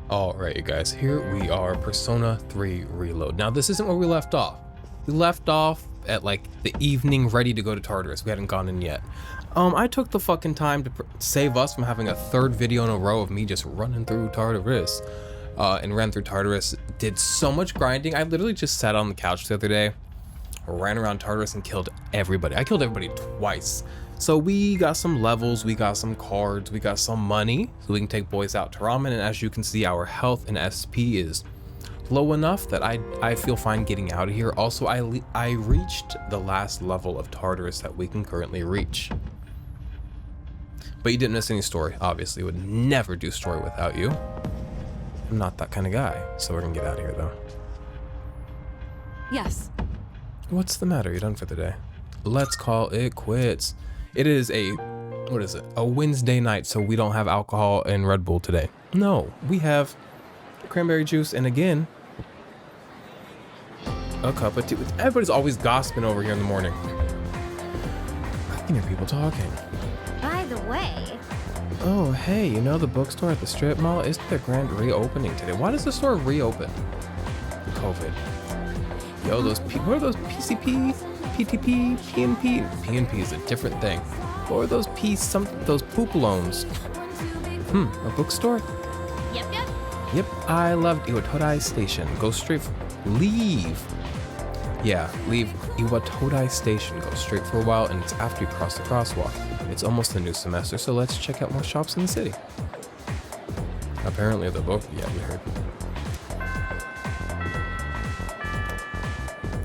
Alright, you guys, here we are, Persona 3 Reload. Now, this isn't where we left off. We left off at like the evening, ready to go to Tartarus. We hadn't gone in yet. I took the fucking time to save us from having a third video in a row of me just running through Tartarus. And ran through Tartarus, did so much grinding. I literally just sat on the couch the other day, ran around Tartarus and killed everybody. I killed everybody twice. So we got some levels, we got some cards, we got some money, so we can take boys out to ramen. And as you can see, our health and SP is low enough that I feel fine getting out of here. Also, I reached the last level of Tartarus that we can currently reach. But you didn't miss any story, obviously. Would never do story without you. I'm not that kind of guy, so we're gonna get out of here though. Yes. What's the matter? You're done for the day. Let's call it quits. It is a Wednesday night, so we don't have alcohol and Red Bull today. No, we have cranberry juice and again, a cup of tea. Everybody's always gossiping over here in the morning. I can hear people talking. By the way. Oh, hey, you know the bookstore at the strip mall? Isn't their grand reopening today? Why does the store reopen? COVID. Yo, what are those PCP, PTP, PNP? PNP is a different thing. What are those those poop loans? A bookstore? Yep. Yep, I love Iwatodai Station. Go straight, leave. Yeah, leave Iwatodai Station. Go straight for a while, and it's after you cross the crosswalk. It's almost the new semester, so let's check out more shops in the city. Apparently the book, yeah, we heard.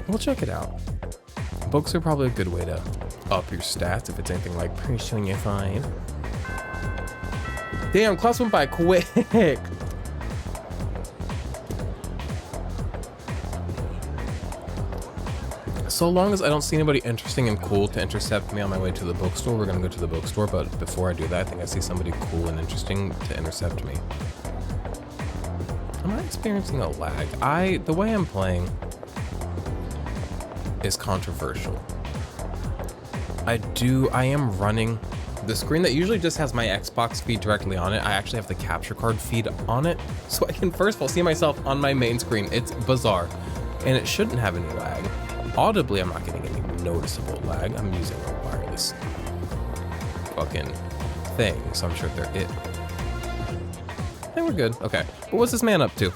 We'll check it out. Books are probably a good way to up your stats if it's anything like Persona 5. Damn, class went by quick. So long as I don't see anybody interesting and cool to intercept me on my way to the bookstore, we're gonna go to the bookstore. But before I do that, I think I see somebody cool and interesting to intercept me. Am I experiencing a lag? The way I'm playing is controversial. I am running the screen that usually just has my Xbox feed directly on it. I actually have the capture card feed on it, so I can first of all see myself on my main screen. It's bizarre, and it shouldn't have any lag. Audibly, I'm not getting any noticeable lag. I'm using a wireless fucking thing, so I'm sure they're it. I think we're good. Okay, but what's this man up to?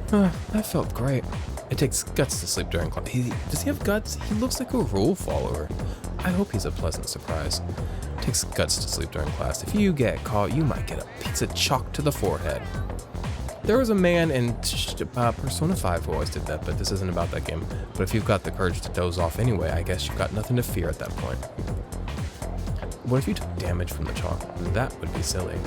That felt great. It takes guts to sleep during class. Does he have guts? He looks like a rule follower. I hope he's a pleasant surprise. It takes guts to sleep during class. If you get caught, you might get a pizza chalked to the forehead. There was a man in Persona 5 who always did that, but this isn't about that game. But if you've got the courage to doze off anyway, I guess you've got nothing to fear at that point. What if you took damage from the chalk? That would be silly.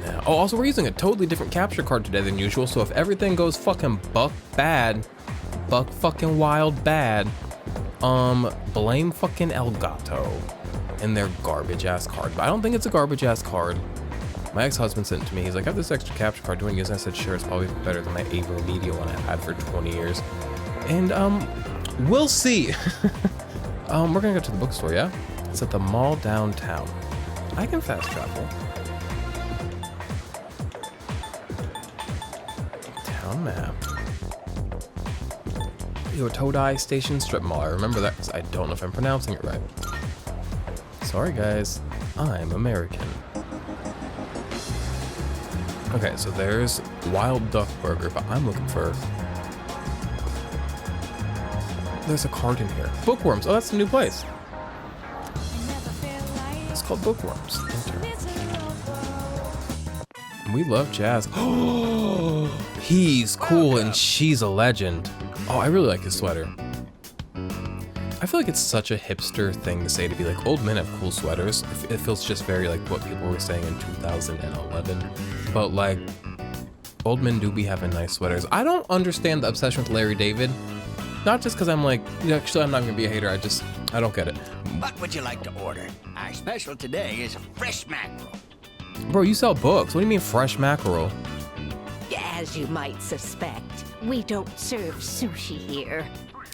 Yeah. Oh, also we're using a totally different capture card today than usual, so if everything goes fucking buck fucking wild bad, blame fucking Elgato and their garbage ass card. But I don't think it's a garbage ass card. My ex-husband sent it to me. He's like, I have this extra capture card. Do you want to use it? I said, sure, it's probably better than my Avo Media one I've had for 20 years. And we'll see. We're gonna go to the bookstore, yeah? It's at the mall downtown. I can fast travel. Town map. Iwatodai Station Strip Mall. I remember that because I don't know if I'm pronouncing it right. Sorry guys, I'm American. Okay, so there's Wild Duck Burger, but I'm looking for... There's a card in here. Bookworms, oh that's a new place. It's called Bookworms. We love jazz. Oh, he's cool and she's a legend. Oh, I really like his sweater. I feel like it's such a hipster thing to say, to be like, old men have cool sweaters. It feels just very like what people were saying in 2011. But like, old men do be having nice sweaters. I don't understand the obsession with Larry David. Not just because I'm like, actually I'm not gonna be a hater, I don't get it. What would you like to order? Our special today is fresh mackerel. Bro, you sell books. What do you mean fresh mackerel? As you might suspect, we don't serve sushi here.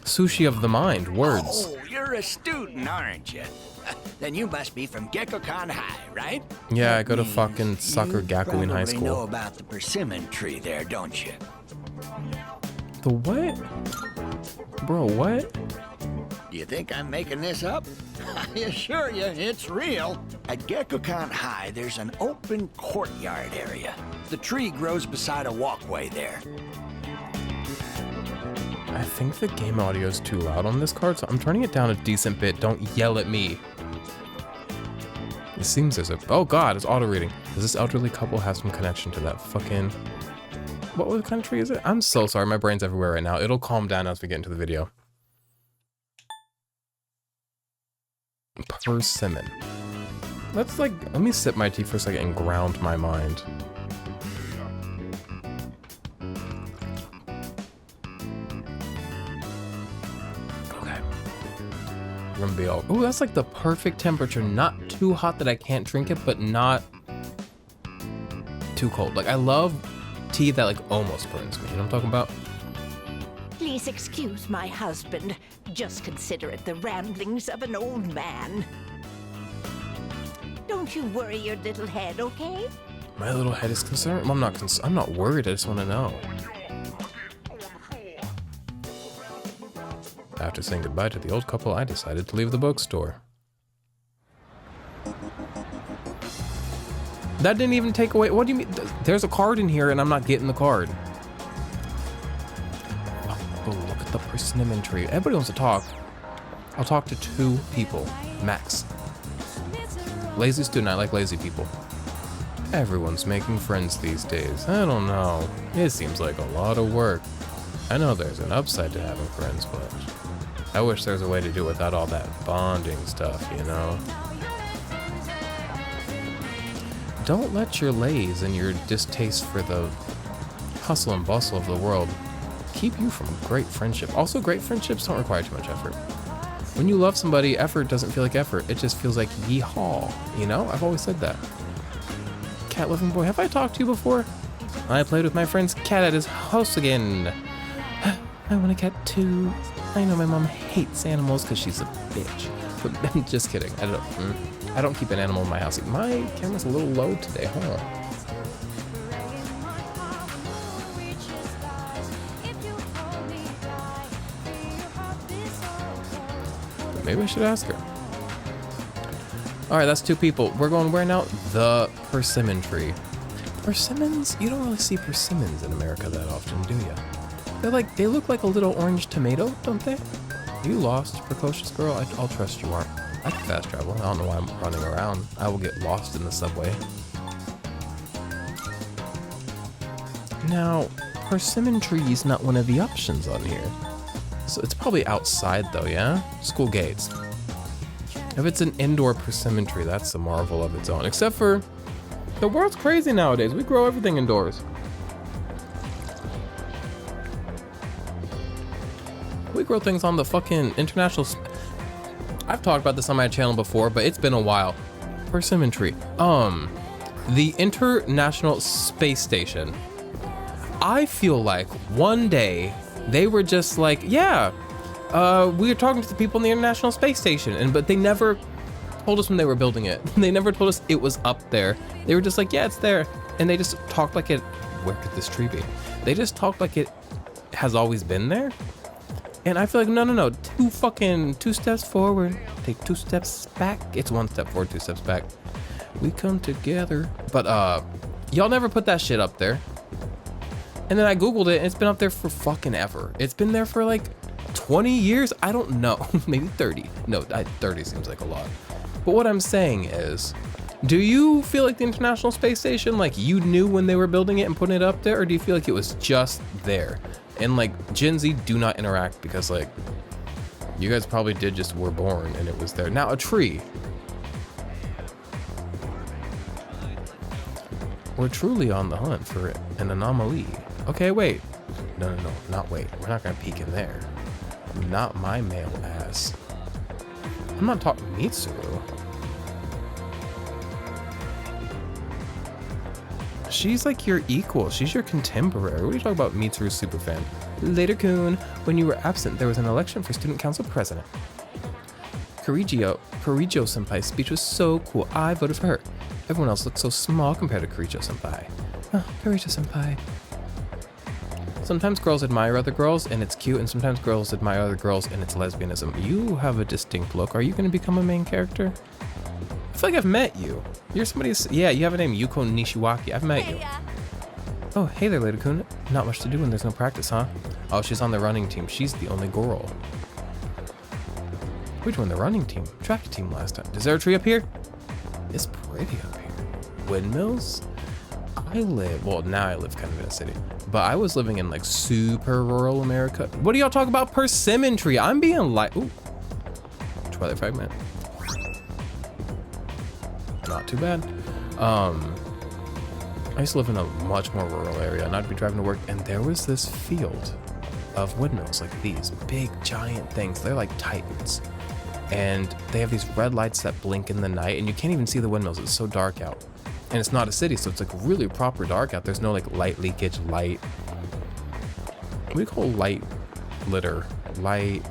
Sushi of the mind, words. Oh, you're a student, aren't you? Then you must be from Gekkoukan High, right? Yeah, I That go to means fucking Sucker you Gakuin High probably know School. about the persimmon tree there, don't you? The what? Bro, what? You think I'm making this up? I assure you, it's real. At Gekkoukan High, there's an open courtyard area. The tree grows beside a walkway there. I think the game audio is too loud on this card, so I'm turning it down a decent bit. Don't yell at me. It seems there's a... Oh god, it's auto-reading. Does this elderly couple have some connection to that fucking... What kind of tree is it? I'm so sorry, my brain's everywhere right now. It'll calm down as we get into the video. Persimmon. Let's like... Let me sip my tea for a second and ground my mind. Oh, that's like the perfect temperature. Not too hot that I can't drink it, but not too cold. Like I love tea that like almost burns me. You know what I'm talking about? Please excuse my husband. Just consider it the ramblings of an old man. Don't you worry your little head, okay? My little head is concerned. I'm not worried. I just want to know. After saying goodbye to the old couple, I decided to leave the bookstore. That didn't even take away... What do you mean? There's a card in here and I'm not getting the card. Oh, look at the persimmon tree. Everybody wants to talk. I'll talk to 2 people, max. Lazy student, I like lazy people. Everyone's making friends these days. I don't know. It seems like a lot of work. I know there's an upside to having friends, but I wish there's a way to do it without all that bonding stuff, you know? Don't let your lays and your distaste for the hustle and bustle of the world keep you from great friendship. Also, great friendships don't require too much effort. When you love somebody, effort doesn't feel like effort. It just feels like yeehaw, you know? I've always said that. Cat loving boy, have I talked to you before? I played with my friend's cat at his house again. I want a cat too. I know my mom hates animals because she's a bitch. But I'm just kidding. I don't keep an animal in my house. My camera's a little low today, huh? Maybe I should ask her. All right, that's 2 people. We're going where now? The persimmon tree. Persimmons? You don't really see persimmons in America that often, do you? They look like a little orange tomato, don't they? You lost, precocious girl. I'll trust you aren't. I can fast travel. I don't know why I'm running around. I will get lost in the subway. Now, persimmon tree is not one of the options on here. So it's probably outside though, yeah? School gates. If it's an indoor persimmon tree, that's a marvel of its own. Except for, the world's crazy nowadays. We grow everything indoors. We grow things on the fucking international... I've talked about this on my channel before, but it's been a while. Persimmon tree. The International Space Station. I feel like one day they were just like, yeah, we were talking to the people in the International Space Station, but they never told us when they were building it. They never told us it was up there. They were just like, yeah, it's there. And they just talked like it, where could this tree be? They just talked like it has always been there. And I feel like, no, 2 steps forward, take 2 steps back. It's 1 step forward, 2 steps back. We come together. But y'all never put that shit up there. And then I Googled it and it's been up there for fucking ever. It's been there for like 20 years. I don't know, maybe 30. No, 30 seems like a lot. But what I'm saying is, do you feel like the International Space Station, like you knew when they were building it and putting it up there? Or do you feel like it was just there? And like Gen Z do not interact because like you guys probably did just were born and it was there. Now a tree. We're truly on the hunt for an anomaly. Okay, wait. No, not wait. We're not gonna peek in there. Not my male ass. I'm not talking Mitsuru. She's like your equal. She's your contemporary. What are you talking about, Mitsuru superfan? Later, Kun, when you were absent, there was an election for student council president. Kirijo Senpai's speech was so cool. I voted for her. Everyone else looks so small compared to Kirijo Senpai. Oh, Kirijo Senpai. Sometimes girls admire other girls and it's cute, and sometimes girls admire other girls and it's lesbianism. You have a distinct look. Are you going to become a main character? I feel like I've met you. You're somebody's. Yeah, you have a name, Yuko Nishiwaki. I've met you. Oh, hey there, Lady Kun. Not much to do when there's no practice, huh? Oh, she's on the running team. She's the only girl. We joined the running team, track team last time. Is there a tree up here? It's pretty up here. Windmills? Now I live kind of in a city, but I was living in like super rural America. What do y'all talk about persimmon tree? I'm being like, ooh, Twilight Fragment. Not too bad. I used to live in a much more rural area, and I'd be driving to work, and there was this field of windmills, like these big giant things. They're like titans, and they have these red lights that blink in the night, and you can't even see the windmills. It's so dark out. And it's not a city, so it's like really proper dark out. There's no like light leakage, light. What do you call light litter? Light.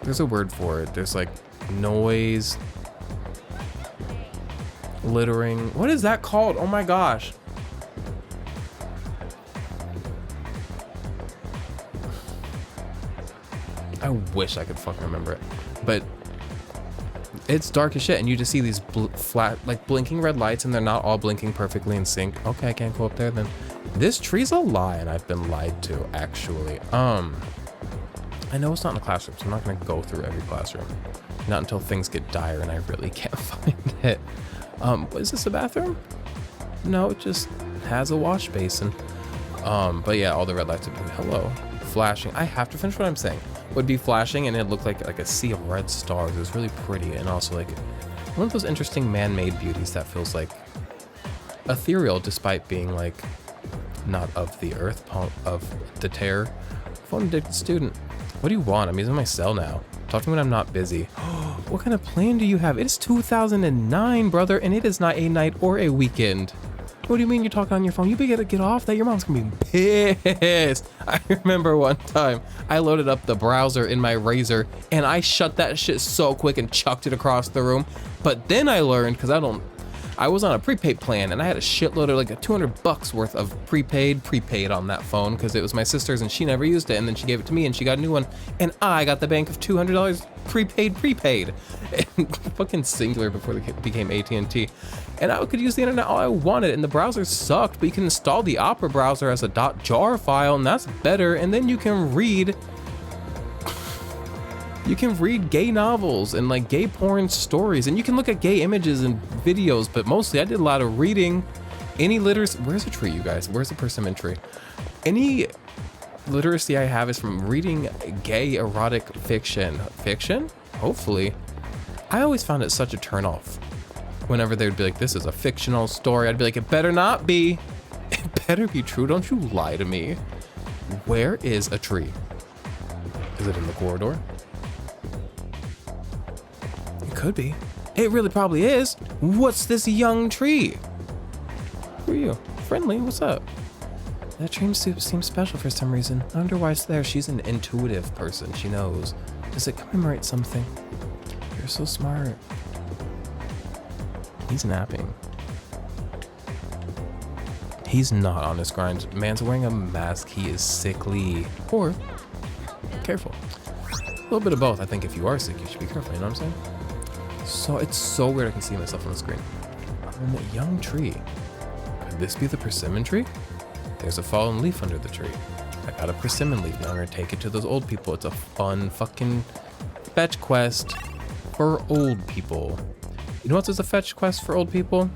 There's a word for it. There's like noise. Littering. What is that called? Oh my gosh. I wish I could fucking remember it. But it's dark as shit, and you just see these flat, like blinking red lights, and they're not all blinking perfectly in sync. Okay, I can't go up there then. This tree's a lie, and I've been lied to, actually. I know it's not in the classroom, so I'm not gonna go through every classroom. Not until things get dire and I really can't find it. Is this a bathroom? No, it just has a wash basin. But yeah, all the red lights are hello. Flashing. I have to finish what I'm saying. Would be flashing, and it looked like a sea of red stars. It was really pretty, and also like one of those interesting man-made beauties that feels like ethereal despite being like not of the earth, of the terror. Phone addicted student. What do you want? I'm using my cell now. Talk to me when I'm not busy. What kind of plan do you have? It is 2009, brother, and it is not a night or a weekend. What do you mean you're talking on your phone? You better get off that. Your mom's gonna be pissed. I remember one time I loaded up the browser in my razr and I shut that shit so quick and chucked it across the room. But then I learned, because I was on a prepaid plan and I had a shitload of like a $200 worth of prepaid on that phone because it was my sister's and she never used it, and then she gave it to me and she got a new one and I got the bank of $200 prepaid and fucking singular before they became AT&T, and I could use the internet all I wanted, and the browser sucked, but you can install the Opera browser as a .jar file, and that's better, and then you can read gay novels and like gay porn stories, and you can look at gay images and videos, but mostly I did a lot of reading. Any literacy, where's the tree, you guys? Where's the persimmon tree? Any literacy I have is from reading gay erotic fiction. Hopefully. I always found it such a turnoff. Whenever they'd be like, this is a fictional story, I'd be like, it better not be. It better be true. Don't you lie to me. Where is a tree? Is it in the corridor? Could be. It really probably is. What's this young tree? Who are you? Friendly, what's up? That tree seems special for some reason. I wonder why it's there. She's an intuitive person. She knows. Does it commemorate something? You're so smart. He's napping. He's not on his grind. Man's wearing a mask. He is sickly. Or, careful. A little bit of both. I think if you are sick, you should be careful. You know what I'm saying? So it's so weird I can see myself on the screen. I'm a young tree. Could this be the persimmon tree? There's a fallen leaf under the tree. I got a persimmon leaf. Now I'm gonna take it to those old people. It's a fun fucking fetch quest for old people. You know what is a fetch quest for old people?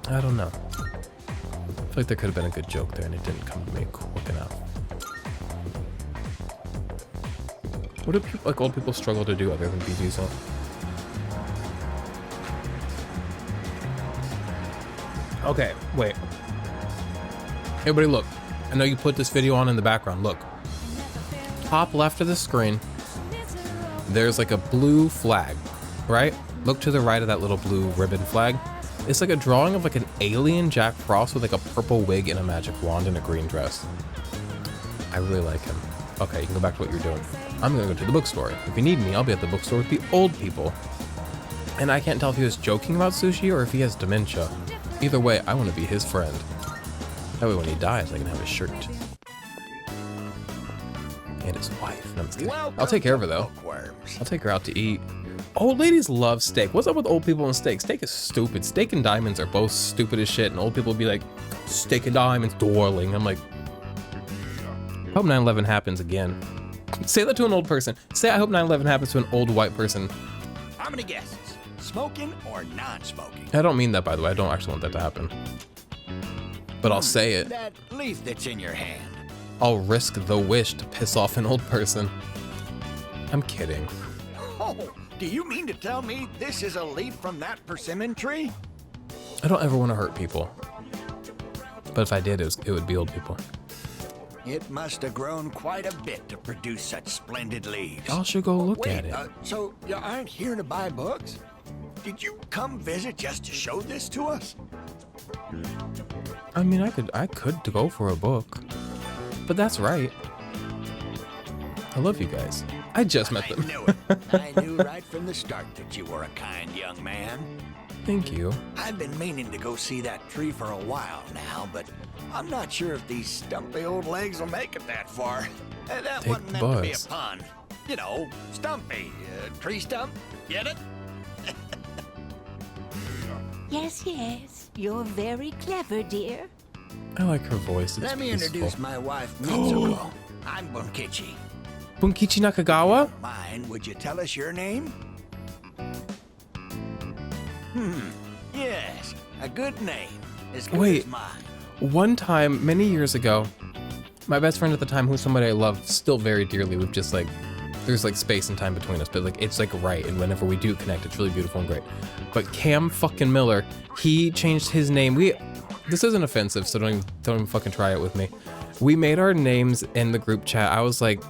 I don't know. I feel like there could have been a good joke there and it didn't come to me quick enough. What do people, like old people, struggle to do other than be decent? Okay, wait. Everybody look. I know you put this video on in the background. Look. Top left of the screen, there's like a blue flag, right? Look to the right of that little blue ribbon flag. It's like a drawing of like an alien Jack Frost with like a purple wig and a magic wand and a green dress. I really like him. Okay, you can go back to what you're doing. I'm gonna go to the bookstore. If you need me, I'll be at the bookstore with the old people. And I can't tell if he was joking about sushi or if he has dementia. Either way, I want to be his friend. That way when he dies, I can have his shirt. And his wife. No, I'm just kidding. I'll take care of her, though. I'll take her out to eat. Old ladies love steak. What's up with old people and steak? Steak is stupid. Steak and diamonds are both stupid as shit, and old people will be like, steak and diamonds, darling. I'm like, I hope 9/11 happens again. Say that to an old person. Say, I hope 9/11 happens to an old white person. How many guesses? Smoking or non-smoking? I don't mean that, by the way. I don't actually want that to happen. But I'll say it. That leaf that's in your hand. I'll risk the wish to piss off an old person. I'm kidding. Oh, do you mean to tell me this is a leaf from that persimmon tree? I don't ever want to hurt people. But if I did, it would be old people. It must have grown quite a bit to produce such splendid leaves. Y'all should go look Wait, at it. So you aren't here to buy books? Did you come visit just to show this to us? I mean, I could go for a book. But that's right. I love you guys. I just met them. I knew it. I knew right from the start that you were a kind young man. Thank you. I've been meaning to go see that tree for a while now, but I'm not sure if these stumpy old legs will make it that far. That Take wasn't the meant to be a bus. pun. You know, stumpy. Tree stump. Get it? Yes, yes. You're very clever, dear. I like her voice. It's Let me peaceful. introduce my wife, Mitsuko. I'm Bunkichi. Bunkichi Nakagawa? Mine, would you tell us your name? Yes, a good name. As good Wait. as mine. One time, many years ago, my best friend at the time, who's somebody I love still very dearly, we've just like, there's like space and time between us, but like it's like right, and whenever we do connect, it's really beautiful and great. But Cam fucking Miller, he changed his name. This isn't offensive, so don't even fucking try it with me. We made our names in the group chat. I was like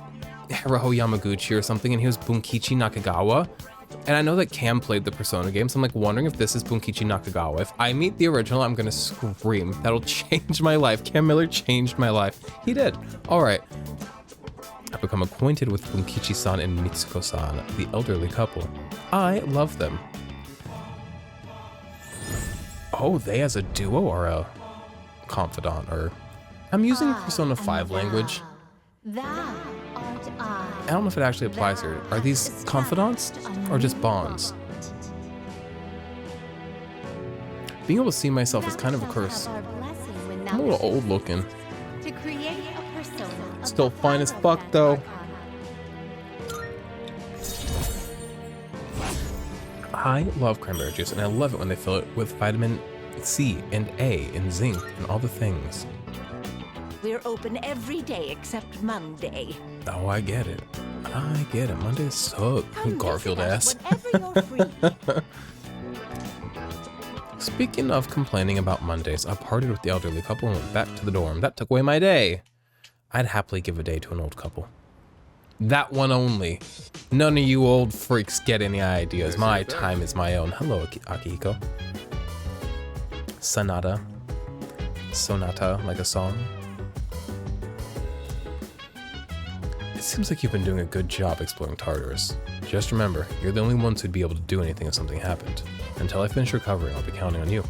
Haraho Yamaguchi or something, and he was Bunkichi Nakagawa. And I know that Cam played the Persona game, so I'm like wondering if this is Bunkichi Nakagawa. If I meet the original, I'm gonna scream. That'll change my life. Cam Miller changed my life. He did. All right. I've become acquainted with Bunkichi-san and Mitsuko-san, the elderly couple. I love them. Oh, they as a duo are a confidant, or... I'm using Persona 5 language. Thou art I. I don't know if it actually applies here. Are these confidants or just bonds? Being able to see myself is kind of a curse. I'm a little old looking. To create a persona of Still the fine as power fuck, of though. I love cranberry juice, and I love it when they fill it with vitamin C and A and zinc and all the things. We're open every day except Monday. Oh, I get it. I get it. Mondays suck. Come Garfield visit ass. us whenever you're free. Speaking of complaining about Mondays, I partied with the elderly couple and went back to the dorm. That took away my day. I'd happily give a day to an old couple. That one only. None of you old freaks get any ideas. My time is my own. Hello, Akihiko. Sonata, like a song. It seems like you've been doing a good job exploring Tartarus. Just remember, you're the only ones who'd be able to do anything if something happened. Until I finish recovering, I'll be counting on you.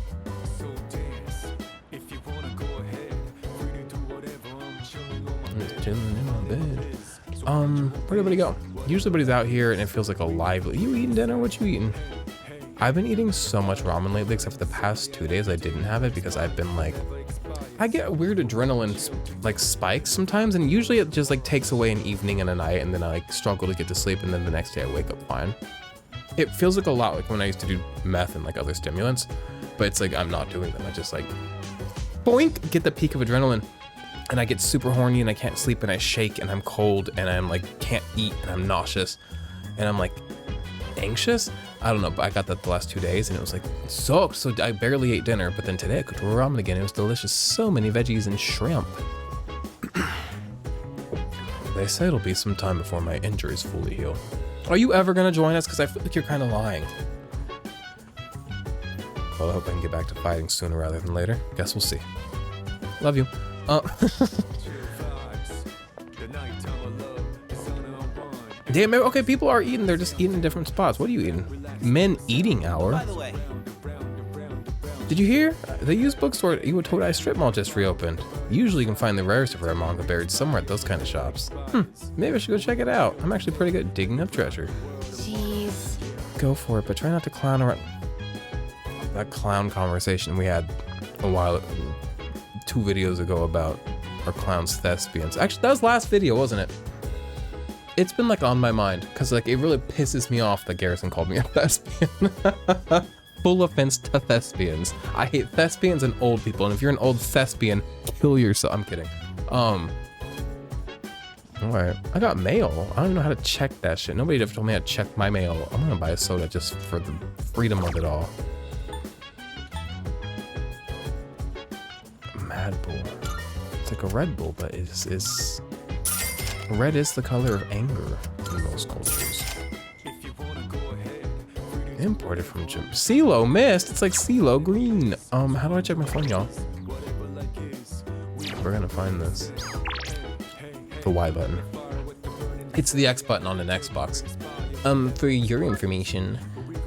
I'm just chilling in my bed. Where'd everybody go? Usually everybody's out here and it feels like a lively. You eating dinner? What you eating? I've been eating so much ramen lately, except for the past 2 days I didn't have it because I've been like, I get weird adrenaline like spikes sometimes, and usually it just like takes away an evening and a night, and then I like struggle to get to sleep, and then the next day I wake up fine. It feels like a lot like when I used to do meth and like other stimulants, but it's like I'm not doing them. I just like boink, get the peak of adrenaline, and I get super horny and I can't sleep and I shake and I'm cold and I'm like can't eat and I'm nauseous and I'm like anxious. I don't know, but I got that the last 2 days and it was like, it sucked. So I barely ate dinner, but then today I cooked ramen again. It was delicious. So many veggies and shrimp. They say it'll be some time before my injuries fully heal. Are you ever gonna join us? Because I feel like you're kind of lying. Well, I hope I can get back to fighting sooner rather than later. Guess we'll see. Love you. Damn it. Okay, people are eating. They're just eating in different spots. What are you eating? Men eating hour. By the way, Did you hear? The used bookstore at Iwatodai Strip Mall just reopened. Usually you can find the rarest of rare manga buried somewhere at those kind of shops. Maybe I should go check it out. I'm actually pretty good at digging up treasure. Jeez. Go for it, but try not to clown around. That clown conversation we had a while, 2 videos ago about our clowns thespians. Actually, that was last video, wasn't it? It's been like on my mind because like it really pisses me off that Garrison called me a thespian. Full offense to thespians. I hate thespians and old people, and if you're an old thespian, kill yourself. I'm kidding. Alright, I got mail. I don't even know how to check that shit. Nobody ever told me how to check my mail. I'm gonna buy a soda just for the freedom of it all. Mad Bull. It's like a Red Bull, but it's red is the color of anger in most cultures. Imported from Jim. CeeLo Mist. It's like CeeLo Green. How do I check my phone, y'all? We're gonna find this. The Y button. It's the X button on an Xbox. For your information,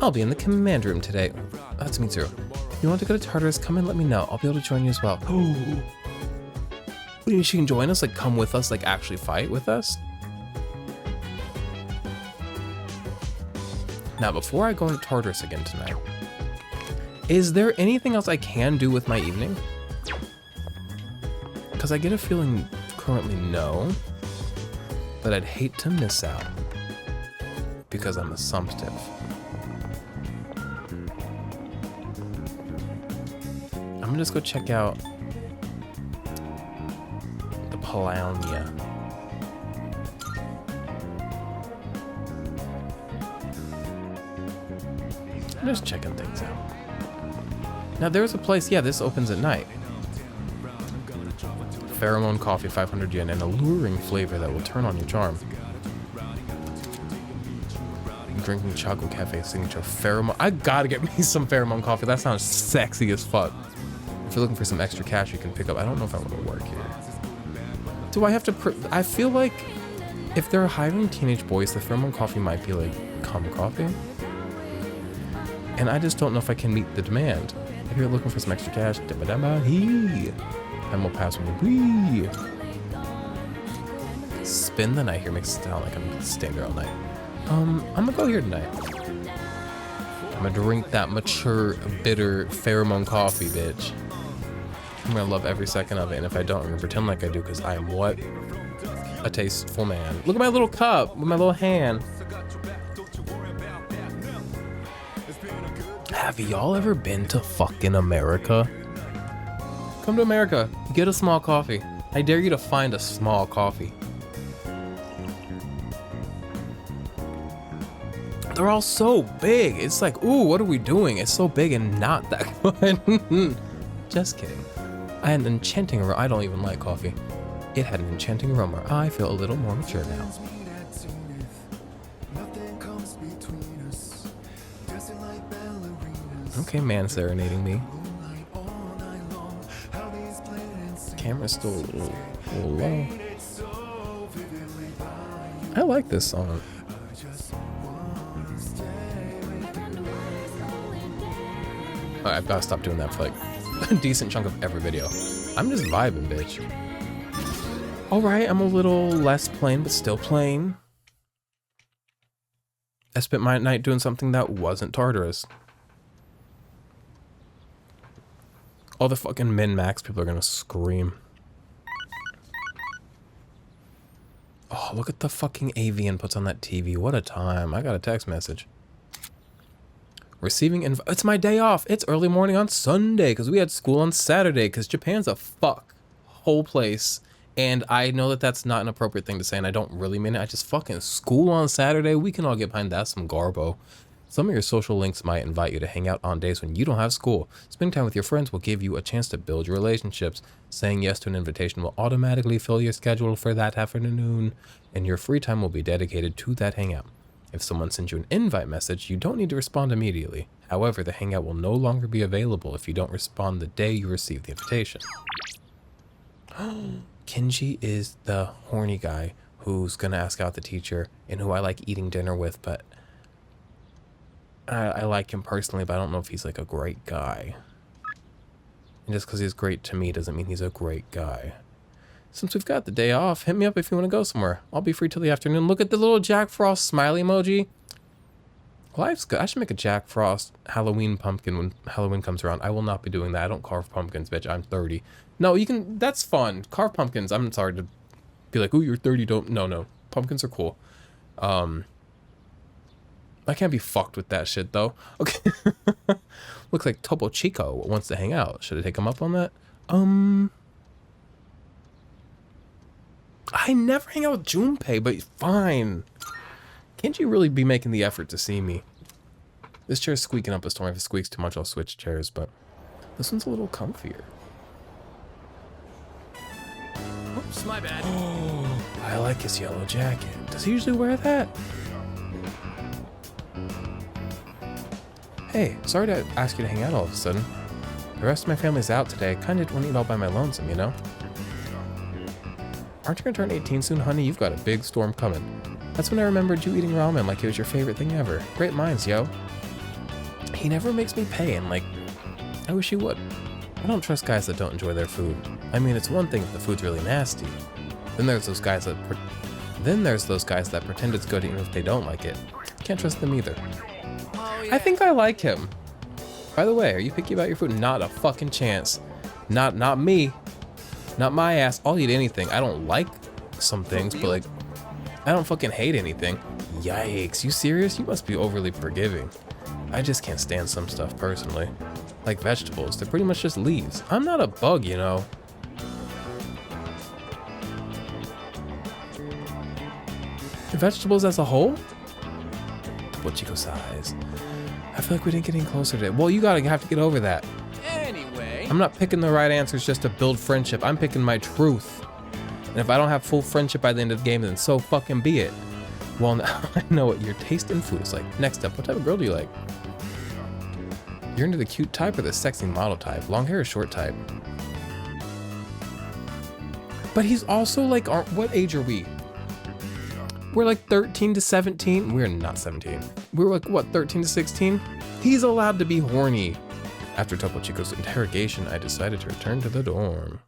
I'll be in the command room today. That's me too. If you want to go to Tartarus, come and let me know. I'll be able to join you as well. Oh. What do you mean she can join us? Like come with us? Like actually fight with us? Now, before I go into Tartarus again tonight, is there anything else I can do with my evening? Because I get a feeling currently no, but I'd hate to miss out because I'm assumptive. I'm gonna just go check out the Palaunia. I'm just checking things out. Now there's a place, yeah, this opens at night. Pheromone coffee, 500 yen, an alluring flavor that will turn on your charm. I'm drinking Choco Cafe signature pheromone. I gotta get me some pheromone coffee. That sounds sexy as fuck. If you're looking for some extra cash you can pick up. I don't know if I want to work here. Do I have to, I feel like if they're hiring teenage boys, the pheromone coffee might be like cum coffee. And I just don't know if I can meet the demand. If you're looking for some extra cash, and we'll pass when we spend the night here. Makes it sound like I'm staying there all night. I'm gonna go here tonight. I'm gonna drink that mature, bitter pheromone coffee, bitch. I'm gonna love every second of it, and if I don't, I'm gonna pretend like I do, because I am what? A tasteful man. Look at my little cup with my little hand. Have y'all ever been to fucking America? Come to America, get a small coffee. I dare you to find a small coffee. They're all so big. It's like, ooh, what are we doing? It's so big and not that good. Just kidding. I had an enchanting aroma. I don't even like coffee. It had an enchanting aroma. I feel a little more mature now. Okay, man serenading me. Camera's still a little low. I like this song. Alright, I've got to stop doing that for like a decent chunk of every video. I'm just vibing, bitch. Alright, I'm a little less plain, but still plain. I spent my night doing something that wasn't Tartarus. All the fucking min-max people are gonna scream. Oh, look at the fucking AV inputs on that TV. What a time. I got a text message. Receiving it's my day off. It's early morning on Sunday because we had school on Saturday because Japan's a fuck whole place. And I know that that's not an appropriate thing to say, and I don't really mean it. I just fucking school on Saturday. We can all get behind that, some garbo. Some of your social links might invite you to hang out on days when you don't have school. Spending time with your friends will give you a chance to build your relationships. Saying yes to an invitation will automatically fill your schedule for that afternoon, and your free time will be dedicated to that hangout. If someone sends you an invite message, you don't need to respond immediately. However, the hangout will no longer be available if you don't respond the day you receive the invitation. Kenji is the horny guy who's gonna ask out the teacher and who I like eating dinner with, but I like him personally, but I don't know if he's like a great guy. And just because he's great to me doesn't mean he's a great guy. Since we've got the day off, hit me up if you want to go somewhere. I'll be free till the afternoon. Look at the little Jack Frost smiley emoji. Life's good. I should make a Jack Frost Halloween pumpkin when Halloween comes around. I will not be doing that. I don't carve pumpkins, bitch. I'm 30. No, you can. That's fun. Carve pumpkins. I'm sorry to be like, ooh, you're 30. Don't. No. Pumpkins are cool. I can't be fucked with that shit though. Okay. Looks like Topo Chico wants to hang out. Should I take him up on that? I never hang out with Junpei, but fine. Can't you really be making the effort to see me? This chair's squeaking up a storm. If it squeaks too much, I'll switch chairs, but this one's a little comfier. Oops, my bad. Oh, I like his yellow jacket. Does he usually wear that? Hey, sorry to ask you to hang out all of a sudden. The rest of my family's out today. I kinda didn't want to eat all by my lonesome, you know? Aren't you gonna turn 18 soon, honey? You've got a big storm coming. That's when I remembered you eating ramen like it was your favorite thing ever. Great minds, yo. He never makes me pay, and like, I wish he would. I don't trust guys that don't enjoy their food. I mean, it's one thing if the food's really nasty. Then there's those guys that pretend it's good even if they don't like it. Can't trust them either. Oh, yeah. I think I like him. By the way, are you picky about your food? Not a fucking chance. Not me. Not my ass. I'll eat anything. I don't like some things, but like, I don't fucking hate anything. Yikes, you serious? You must be overly forgiving. I just can't stand some stuff personally. Like vegetables, they're pretty much just leaves. I'm not a bug, you know. Vegetables as a whole? Double Chico size. I feel like we didn't get any closer to it. Well, you have to get over that. Anyway. I'm not picking the right answers just to build friendship. I'm picking my truth. And if I don't have full friendship by the end of the game, then so fucking be it. Well, now I know what your taste in food is like. Next up, what type of girl do you like? You're into the cute type or the sexy model type? Long hair or short type? But he's also like, what age are we? We're like 13 to 17. We're not 17. We're like, what, 13 to 16? He's allowed to be horny. After Topo Chico's interrogation, I decided to return to the dorm.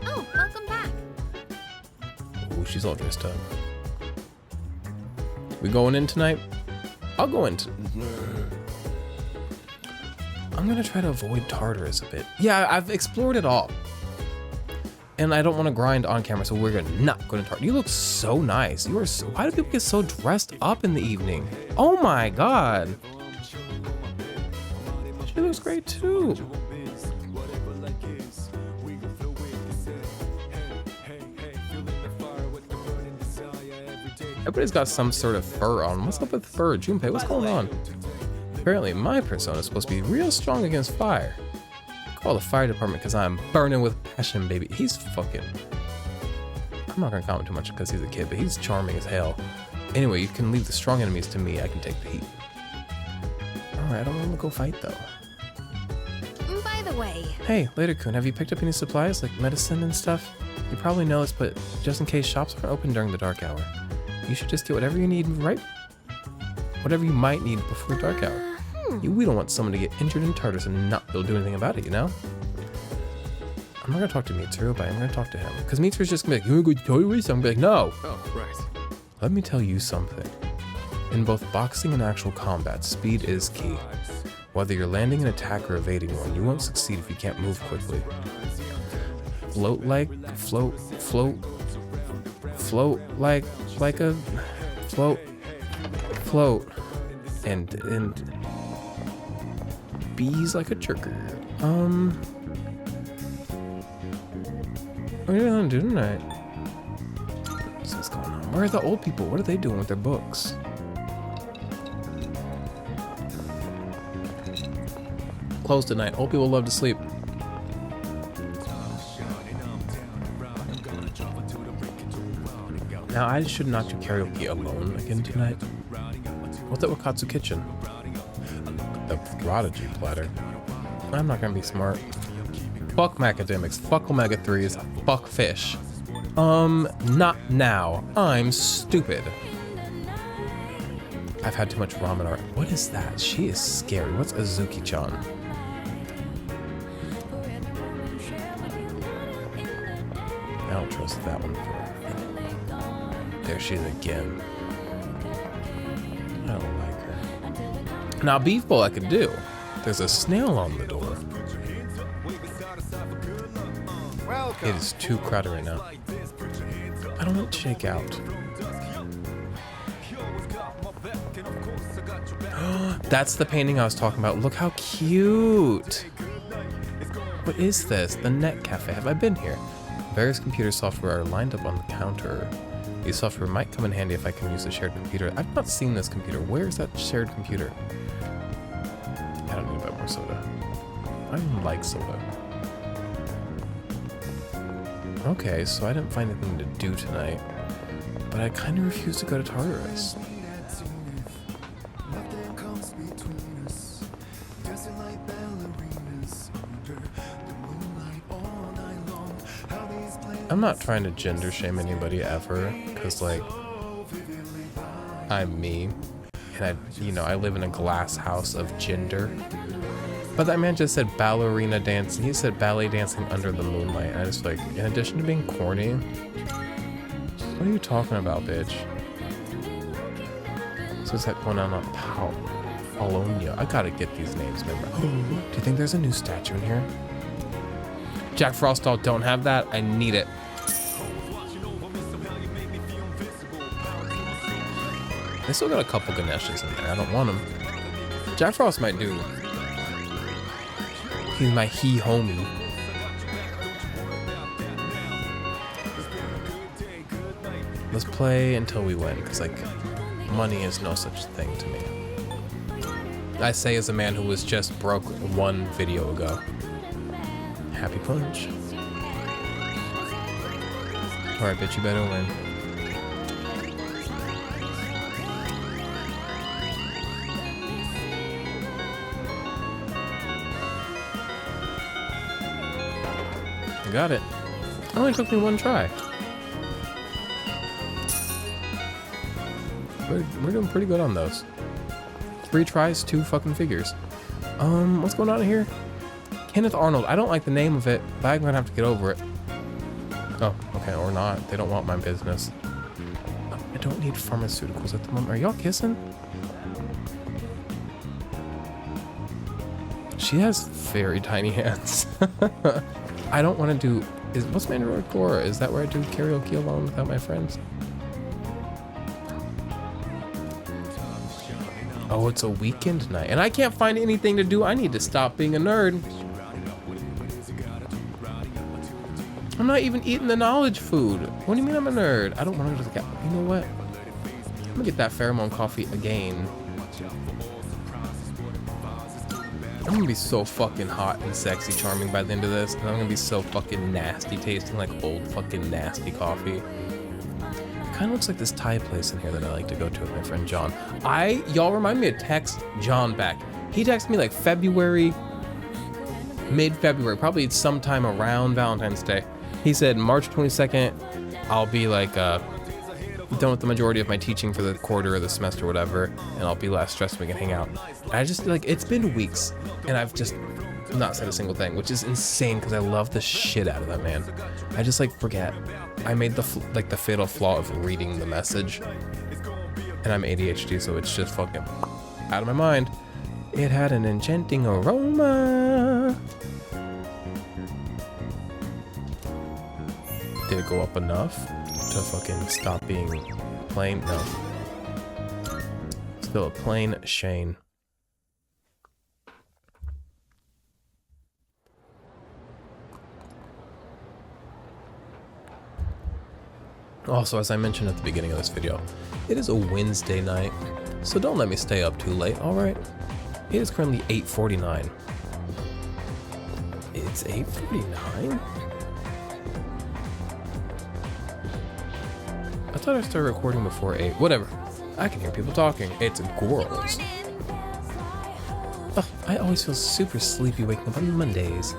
Oh, welcome back. Ooh, she's all dressed up. We going in tonight? I'll go in. I'm gonna try to avoid Tartarus a bit. Yeah, I've explored it all. And I don't want to grind on camera, so we're not going to Tartarus. You look so nice. You are so, why do people get so dressed up in the evening? Oh my god. She looks great too. Everybody's got some sort of fur on. What's up with fur? Junpei, what's going on? Apparently my persona is supposed to be real strong against fire. Call the fire department because I'm burning with passion, baby. He's fucking... I'm not gonna comment too much because he's a kid, but he's charming as hell. Anyway, you can leave the strong enemies to me. I can take the heat. Alright, I don't want to go fight though. By the way... Hey, later, Kun, have you picked up any supplies like medicine and stuff? You probably know this, but just in case shops aren't open during the dark hour, you should just get whatever you need, right? Whatever you might need before dark hour. We don't want someone to get injured in Tartarus and not be able to do anything about it, you know? I'm not gonna talk to Mitsuru, but I'm gonna talk to him. Because Mitsuru's just gonna be like, you wanna go to Tartarus? I'm gonna be like, no! Oh, right. Let me tell you something. In both boxing and actual combat, speed is key. Whether you're landing an attack or evading one, you won't succeed if you can't move quickly. Float like a float and bees like a chirker. What are you gonna do tonight? What's going on? Where are the old people? What are they doing with their books? Closed tonight. Old people love to sleep. Now I should not do karaoke alone again tonight. What's that Wakatsu kitchen? The prodigy platter. I'm not gonna be smart. Fuck macadamics, fuck omega-3s, fuck fish. Not now. I'm stupid. I've had too much ramen already. What is that? She is scary. What's Azuki-chan? I don't trust that one. There she is again. I don't like her. Now, beef bowl I could do. There's a snail on the door. It is too crowded right now. I don't want to shake out. That's the painting I was talking about. Look how cute. What is this? The Net Cafe. Have I been here? Various computer software are lined up on the counter. These software might come in handy if I can use a shared computer. I've not seen this computer. Where is that shared computer? I don't need to buy more soda. I don't like soda. Okay, so I didn't find anything to do tonight, but I kind of refuse to go to Tartarus. I'm not trying to gender shame anybody ever, because like, I'm me, and I live in a glass house of gender. But that man just said ballerina dancing. He said ballet dancing under the moonlight. And I just like, in addition to being corny, what are you talking about, bitch? So is that going on Polonia? I gotta get these names memorized. Do you think there's a new statue in here? Jack Frost doll, don't have that. I need it. They still got a couple Ganeshas in there. I don't want them. Jack Frost might do. He's my homie. Let's play until we win, because like, money is no such thing to me. I say as a man who was just broke one video ago. Happy punch. Alright, bitch, you better win. Got it. It only took me one try. We're doing pretty good on those. 3 tries, 2 fucking figures. What's going on here? Kenneth Arnold. I don't like the name of it, but I'm gonna have to get over it. Oh, okay, or not. They don't want my business. I don't need pharmaceuticals at the moment. Are y'all kissing? She has very tiny hands. I don't want to do. What's my Android core? Is that where I do karaoke alone without my friends? Oh, it's a weekend night, and I can't find anything to do. I need to stop being a nerd. I'm not even eating the knowledge food. What do you mean I'm a nerd? I don't want to go to the. You know what? I'm gonna get that pheromone coffee again. I'm gonna be so fucking hot and sexy charming by the end of this, and I'm gonna be so fucking nasty tasting like old fucking nasty coffee. It kind of looks like this Thai place in here that I like to go to with my friend John. Y'all remind me to text John back. He texted me like mid-February, probably sometime around Valentine's Day. He said March 22nd, I'll be like done with the majority of my teaching for the quarter or the semester or whatever, and I'll be less stressed and we can hang out. I just like, it's been weeks and I've just not said a single thing, which is insane because I love the shit out of that man. I just like forget. I made the fatal flaw of reading the message, and I'm ADHD, so it's just fucking out of my mind. It had an enchanting aroma. Did it go up enough to fucking stop being plain? No. Still a plain Shane. Also, as I mentioned at the beginning of this video, it is a Wednesday night, so don't let me stay up too late, alright? It is currently 8:49. It's 8:49? I thought I started recording before 8. Whatever. I can hear people talking. It's girls. Ugh, I always feel super sleepy waking up on Mondays.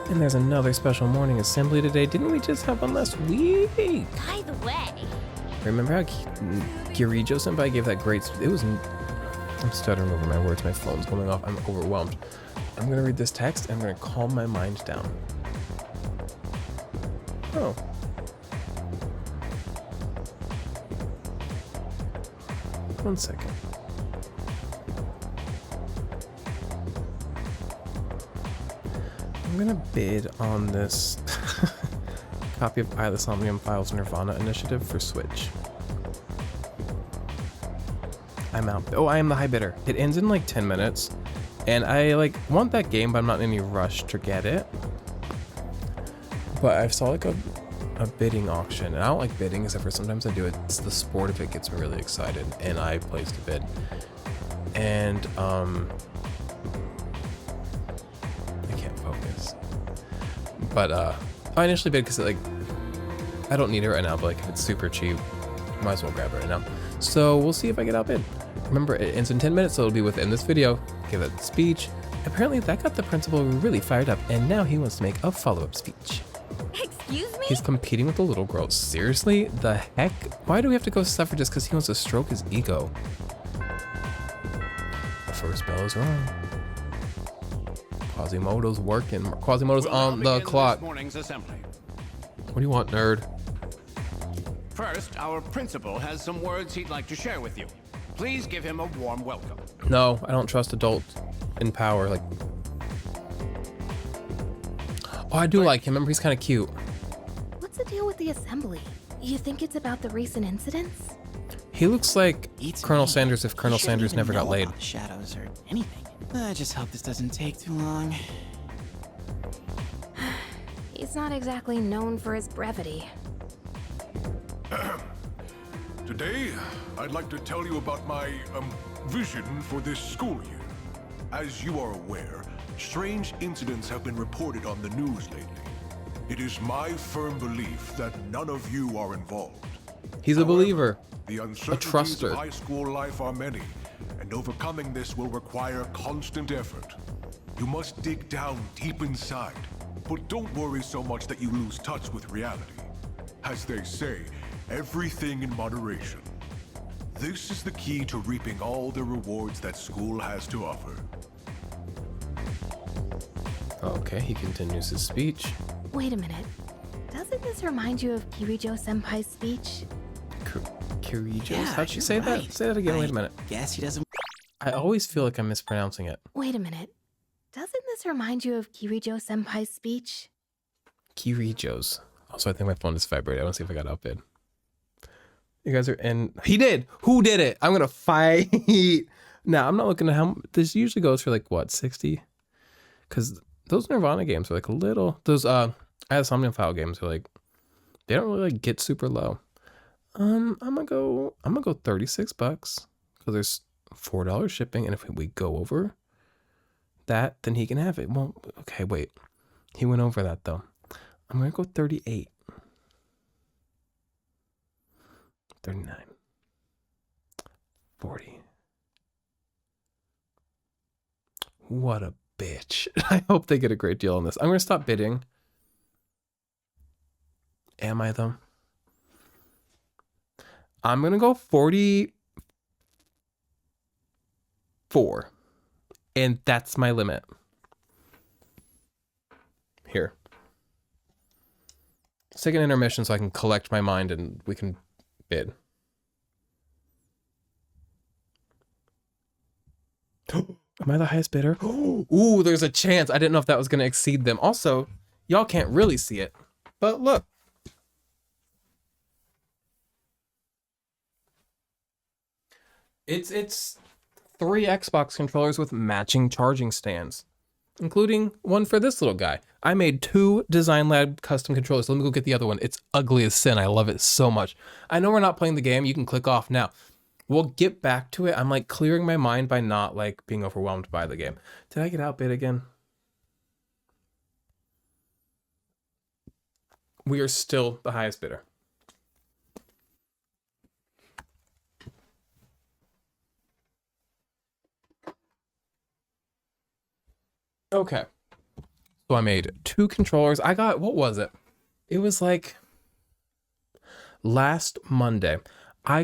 And there's another special morning assembly today. Didn't we just have one last week? By the way, Remember how Kirijo Senpai gave that great... I'm stuttering over my words. My phone's going off. I'm overwhelmed. I'm going to read this text and I'm going to calm my mind down. Oh. One second. I'm gonna bid on this copy of I, the Somnium Files Nirvana Initiative for Switch. I'm out. Oh, I am the high bidder. It ends in like 10 minutes. And I like want that game, but I'm not in any rush to get it. But I saw like a bidding auction, and I don't like bidding except for sometimes I do it. It's the sport of it gets me really excited, and I placed a bid. And I can't focus. But I initially bid because like I don't need it right now, but like if it's super cheap, might as well grab it right now. So we'll see if I get outbid. Remember, it ends in 10 minutes, so it'll be within this video. Give that speech. Apparently that got the principal really fired up, and now he wants to make a follow-up speech. excuse me? He's competing with the little girl. Seriously? The heck? Why do we have to go suffer just because he wants to stroke his ego? The first bell is wrong. Quasimodo's working. Quasimodo's on the clock. This morning's assembly. What do you want, nerd? First, our principal has some words he'd like to share with you. Please give him a warm welcome. No, I don't trust adults in power. Like, oh, I do like him. Remember, he's kind of cute. What's the deal with the assembly? You think it's about the recent incidents? He looks like Beats Colonel me. Sanders if Colonel He shouldn't Sanders even never got know laid. about the shadows or anything. I just hope this doesn't take too long. He's not exactly known for his brevity. Today, I'd like to tell you about my vision for this school year. As you are aware, strange incidents have been reported on the news lately. It is my firm belief that none of you are involved. He's a However, believer. The uncertainties truster. of high school life are many, and overcoming this will require constant effort. You must dig down deep inside, but don't worry so much that you lose touch with reality. As they say, everything in moderation. This is the key to reaping all the rewards that school has to offer. Okay, he continues his speech. Wait a minute. Doesn't this remind you of Kirijo Senpai's speech? Kirijos? How'd she you're say that? right. Say that again. Wait a minute. Guess he doesn't. I always feel like I'm mispronouncing it. Wait a minute. Doesn't this remind you of Kirijo Senpai's speech? Kirijos. Also, I think my phone is vibrating. I want to see if I got outbid. You guys are in. He did. Who did it? I'm gonna fight. Now I'm not looking at how this usually goes for like what 60, because those Nirvana games are like a little. Those Somnium File games are like they don't really like get super low. I'm gonna go 36 bucks because there's $4 shipping, and if we go over that, then he can have it. Well, okay, wait. He went over that though. I'm gonna go 38. 39. 40. What a bitch. I hope they get a great deal on this. I'm gonna stop bidding. Am I though? I'm gonna go 44. And that's my limit. Here. Let's take an intermission so I can collect my mind and we can bid. Am I the highest bidder? Ooh, there's a chance. I didn't know if that was going to exceed them. Also, y'all can't really see it. But look. It's 3 Xbox controllers with matching charging stands, including one for this little guy. I made 2 Design Lab custom controllers. Let me go get the other one. It's ugly as sin. I love it so much. I know we're not playing the game. You can click off now. We'll get back to it. I'm like clearing my mind by not like being overwhelmed by the game. Did I get outbid again? We are still the highest bidder. Okay. So I made 2 controllers. I got, what was it? It was like last Sunday. I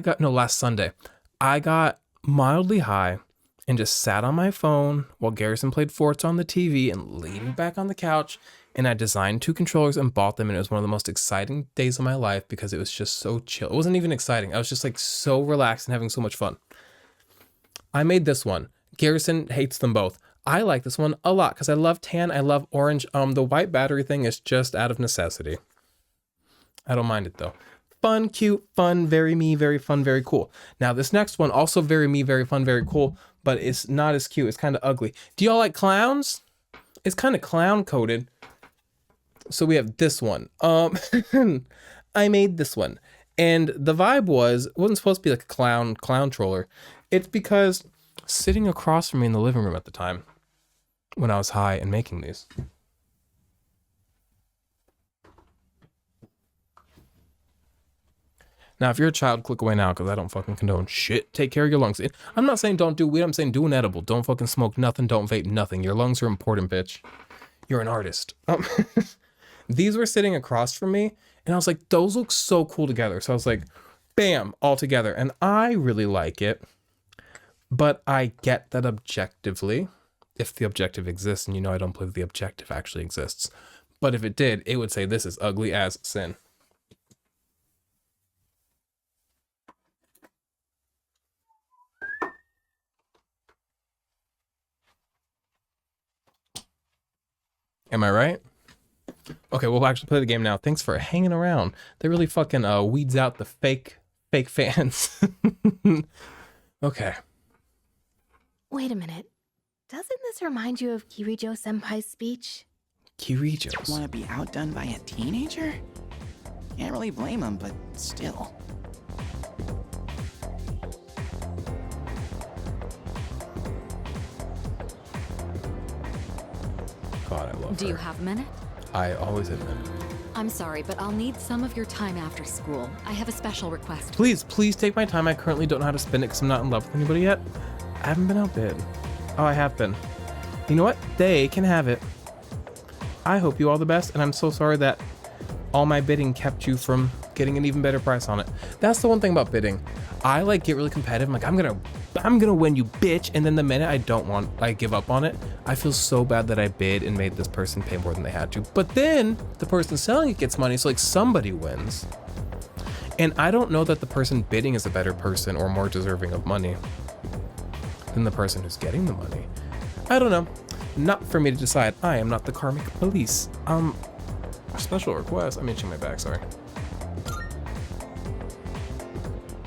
got mildly high and just sat on my phone while Garrison played Forza on the TV and leaned back on the couch. And I designed 2 controllers and bought them. And it was one of the most exciting days of my life because it was just so chill. It wasn't even exciting. I was just like so relaxed and having so much fun. I made this one. Garrison hates them both. I like this one a lot because I love tan. I love orange. The white battery thing is just out of necessity. I don't mind it though. Fun, cute, fun, very me, very fun, very cool. Now this next one, also very me, very fun, very cool, but it's not as cute. It's kind of ugly. Do y'all like clowns? It's kind of clown coded. So we have this one. I made this one. And the vibe was, it wasn't supposed to be like a clown troller. It's because sitting across from me in the living room at the time, when I was high and making these. Now, if you're a child, click away now because I don't fucking condone shit. Take care of your lungs. I'm not saying don't do weed. I'm saying do an edible. Don't fucking smoke nothing. Don't vape nothing. Your lungs are important, bitch. You're an artist. These were sitting across from me and I was like, those look so cool together. So I was like, bam, all together. And I really like it. But I get that objectively, if the objective exists, and you know I don't believe the objective actually exists. But if it did, it would say this is ugly as sin. Am I right? Okay, we'll actually play the game now. Thanks for hanging around. That really fucking weeds out the fake fans. Okay. Wait a minute. Doesn't this remind you of Kirijo Senpai's speech? Kirijo's. Want to be outdone by a teenager? Can't really blame him, but still. God, I love Do her. you have a minute? I always admit. I'm sorry, but I'll need some of your time after school. I have a special request. Please take my time. I currently don't know how to spend it because I'm not in love with anybody yet. I haven't been outbid. Oh, I have been. You know what? They can have it. I hope you all the best, and I'm so sorry that all my bidding kept you from getting an even better price on it. That's the one thing about bidding. I like get really competitive. I'm like, I'm gonna win you, bitch. And then the minute I give up on it, I feel so bad that I bid and made this person pay more than they had to. But then the person selling it gets money, so like somebody wins. And I don't know that the person bidding is a better person or more deserving of money than the person who's getting the money. I don't know. Not for me to decide. I am not the karmic police. Special request. I'm itching my back, sorry.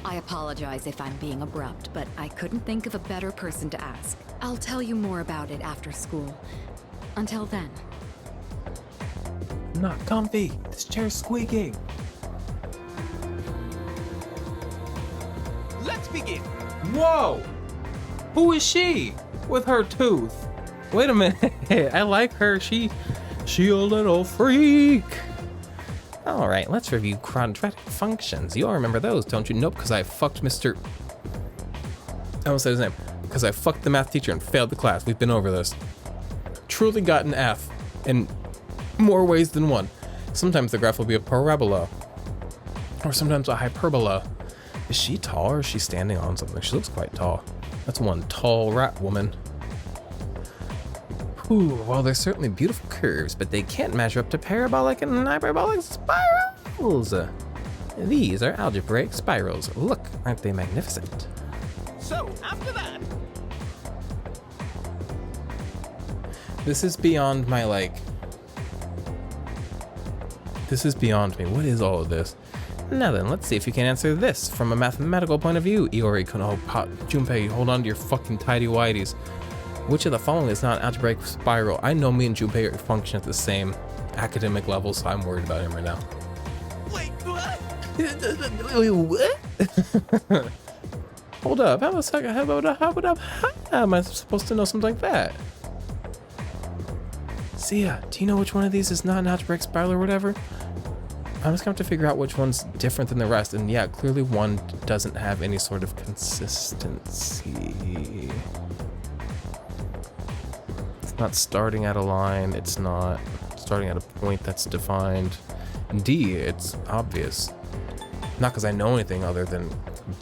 I apologize if I'm being abrupt, but I couldn't think of a better person to ask. I'll tell you more about it after school. Until then. I'm not comfy. This chair's squeaking. Let's begin. Whoa! Who is she? With her tooth. Wait a minute. I like her. She a little freak. All right, let's review quadratic functions. You all remember those, don't you? Nope, because I fucked Mr. I won't say his name. Because I fucked the math teacher and failed the class. We've been over this. Truly got an F in more ways than one. Sometimes the graph will be a parabola. Or sometimes a hyperbola. Is she tall or is she standing on something? She looks quite tall. That's one tall rat woman. Ooh, well, they're certainly beautiful curves, but they can't measure up to parabolic and hyperbolic spirals. These are algebraic spirals. Look, aren't they magnificent? So, after that, This is beyond my, this is beyond me. What is all of this? Now then, let's see if you can answer this from a mathematical point of view. Iori, Junpei, hold on to your fucking tidy whities. Which of the following is not an algebraic spiral? I know me and Junpei function at the same academic level, so I'm worried about him right now. wait, what? What? Hold up. How am I supposed to know something like that? Sia, do you know which one of these is not an algebraic spiral or whatever? I'm just going to have to figure out which one's different than the rest. And yeah, clearly one doesn't have any sort of consistency. Not starting at a line. It's not starting at a point that's defined. D, it's obvious. Not because I know anything other than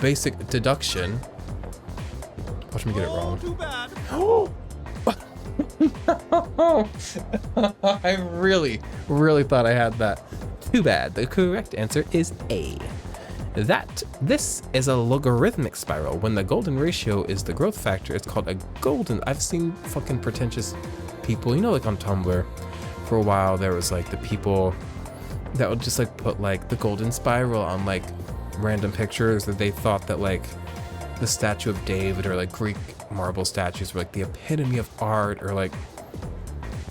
basic deduction. Watch me get it wrong. Too bad. I really thought I had that. Too bad. The correct answer is A. This is a logarithmic spiral. When the golden ratio is the growth factor, it's called a golden. I've seen fucking pretentious people, you know, like on Tumblr. For a while, there was like the people that would just like put like the golden spiral on like random pictures that they thought that like the statue of David or like Greek marble statues were like the epitome of art, or like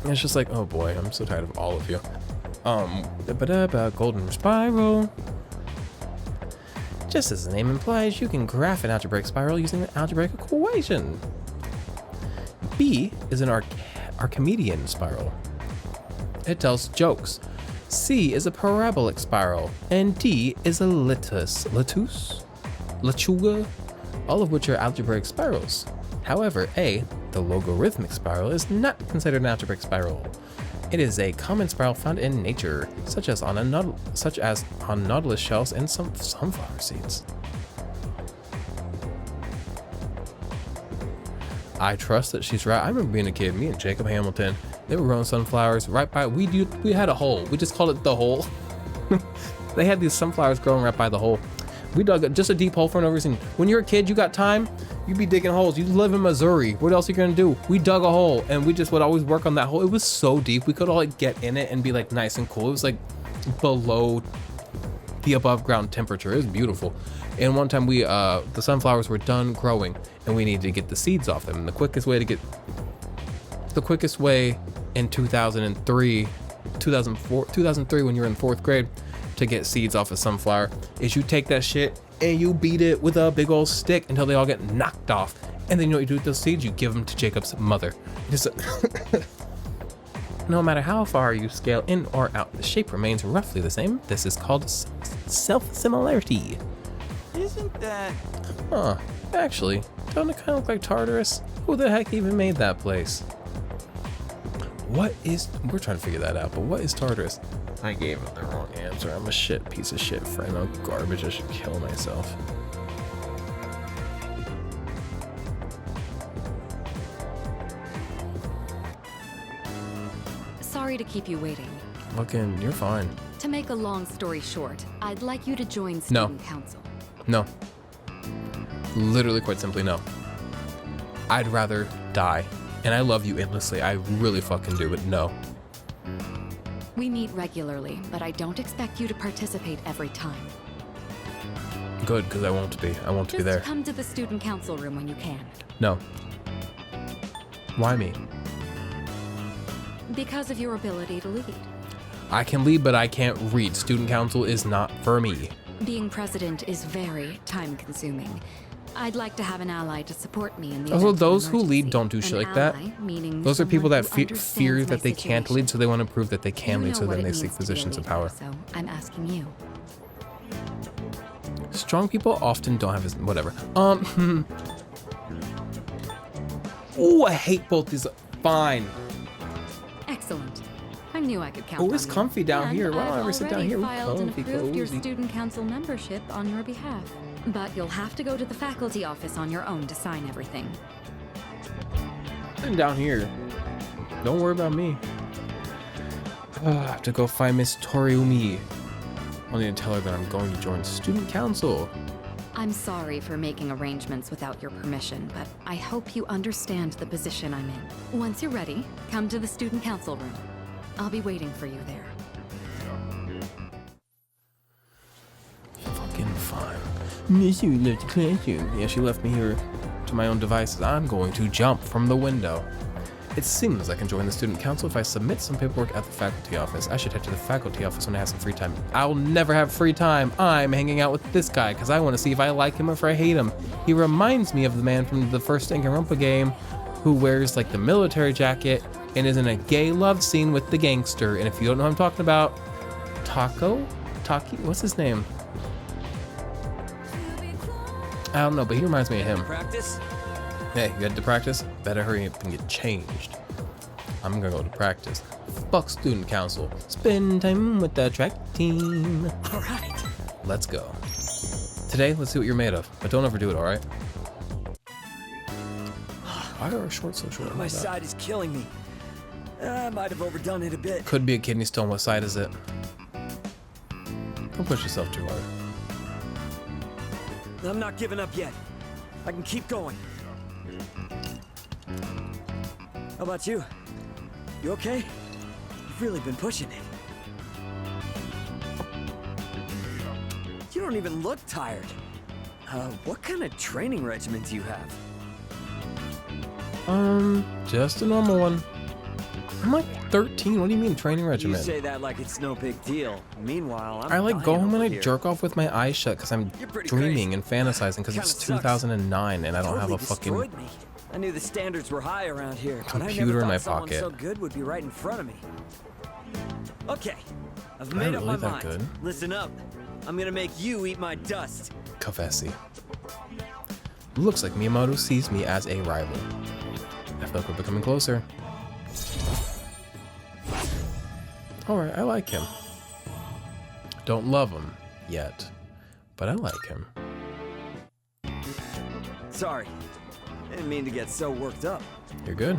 it's just like, oh boy, I'm so tired of all of you. Golden spiral. Just as the name implies, you can graph an algebraic spiral using an algebraic equation. B is an Archimedean spiral. It tells jokes. C is a parabolic spiral, and D is a latus, lechuga, all of which are algebraic spirals. However, A, the logarithmic spiral, is not considered an algebraic spiral. It is a common spiral found in nature, such as on nautilus shells and some sunflower seeds. I trust that she's right. I remember being a kid, me and Jacob Hamilton, they were growing sunflowers right by, we had a hole. We just called it the hole. They had these sunflowers growing right by the hole. We dug just a deep hole for no reason. When you're a kid, you got time, you'd be digging holes. You live in Missouri. What else are you gonna do? We dug a hole and we just would always work on that hole. It was so deep. We could all like get in it and be like nice and cool. It was like below the above ground temperature. It was beautiful. And one time the sunflowers were done growing and we needed to get the seeds off them. And the quickest way in 2003 when you were in 4th grade to get seeds off a sunflower is you take that shit and you beat it with a big old stick until they all get knocked off. And then you know what you do with those seeds? You give them to Jacob's mother. No matter how far you scale in or out, the shape remains roughly the same. This is called self-similarity. Isn't that... Huh. Actually, don't it kind of look like Tartarus? Who the heck even made that place? We're trying to figure that out, but what is Tartarus? I gave him the wrong answer. I'm a piece of shit friend. I'm garbage. I should kill myself. Sorry to keep you waiting. Fucking, you're fine. To make a long story short, I'd like you to join student council. No. Literally, quite simply, no. I'd rather die. And I love you endlessly. I really fucking do, but no. We meet regularly, but I don't expect you to participate every time. Good, because I won't be. I won't be there. Just come to the student council room when you can. No. Why me? Because of your ability to lead. I can lead, but I can't read. Student council is not for me. Being president is very time-consuming. I'd like to have an ally to support me in the Also, event of those who emergency. lead don't do shit like that. Meaning Those are people that someone who fear understands that they my can't situation. lead, so they want to prove that they can You lead, know so what then it they means seek to be a positions of leader, power. So I'm asking you. Strong people often don't have his whatever. Oh, I hate both these. Fine. Excellent. I knew I could count Oh, on it's you. comfy down And here. Why don't I I've ever sit down already here? Ooh, filed and comfy, approved your cozy. student council membership on your behalf. But you'll have to go to the faculty office on your own to sign everything. I'm down here. Don't worry about me. I have to go find Miss Toriumi. I'll need to tell her that I'm going to join student council. I'm sorry for making arrangements without your permission, but I hope you understand the position I'm in. Once you're ready, come to the student council room. I'll be waiting for you there. Fucking fine. Miss you left the classroom. Yeah, she left me here to my own devices. I'm going to jump from the window. It seems I can join the student council if I submit some paperwork at the faculty office. I should head to the faculty office when I have some free time. I'll never have free time. I'm hanging out with this guy because I want to see if I like him or if I hate him. He reminds me of the man from the first Danganronpa game who wears like the military jacket and is in a gay love scene with the gangster. And if you don't know what I'm talking about, Taki, what's his name? I don't know, but he reminds me of him. Practice? Hey, you had to practice? Better hurry up and get changed. I'm gonna go to practice. Fuck student council. Spend time with the track team. All right. Let's go. Today, let's see what you're made of, but don't overdo it, all right? Why are our shorts so short? My side is killing me. I might have overdone it a bit. Could be a kidney stone. What side is it? Don't push yourself too hard. I'm not giving up yet. I can keep going. How about you? You okay? You've really been pushing it. You don't even look tired. What kind of training regimen do you have? Just a normal one. I'm like 13. What do you mean training regimen? You say that like it's no big deal. Meanwhile, I like go dying home and over I here. jerk off with my eyes shut because I'm You're pretty dreaming crazy. and fantasizing because it's Kinda sucks. 2009 and I don't Totally have a fucking destroyed me. I knew the standards were high around here, but I computer never in thought my someone pocket. so good would be right in front of me. Okay, I've Am I made up my really that mind. good? Listen up. I'm gonna make you eat my dust. Kavesi. Looks like Miyamoto sees me as a rival. I feel like we're becoming closer. Alright, I like him. Don't love him yet, but I like him. Sorry, I didn't mean to get so worked up. You're good.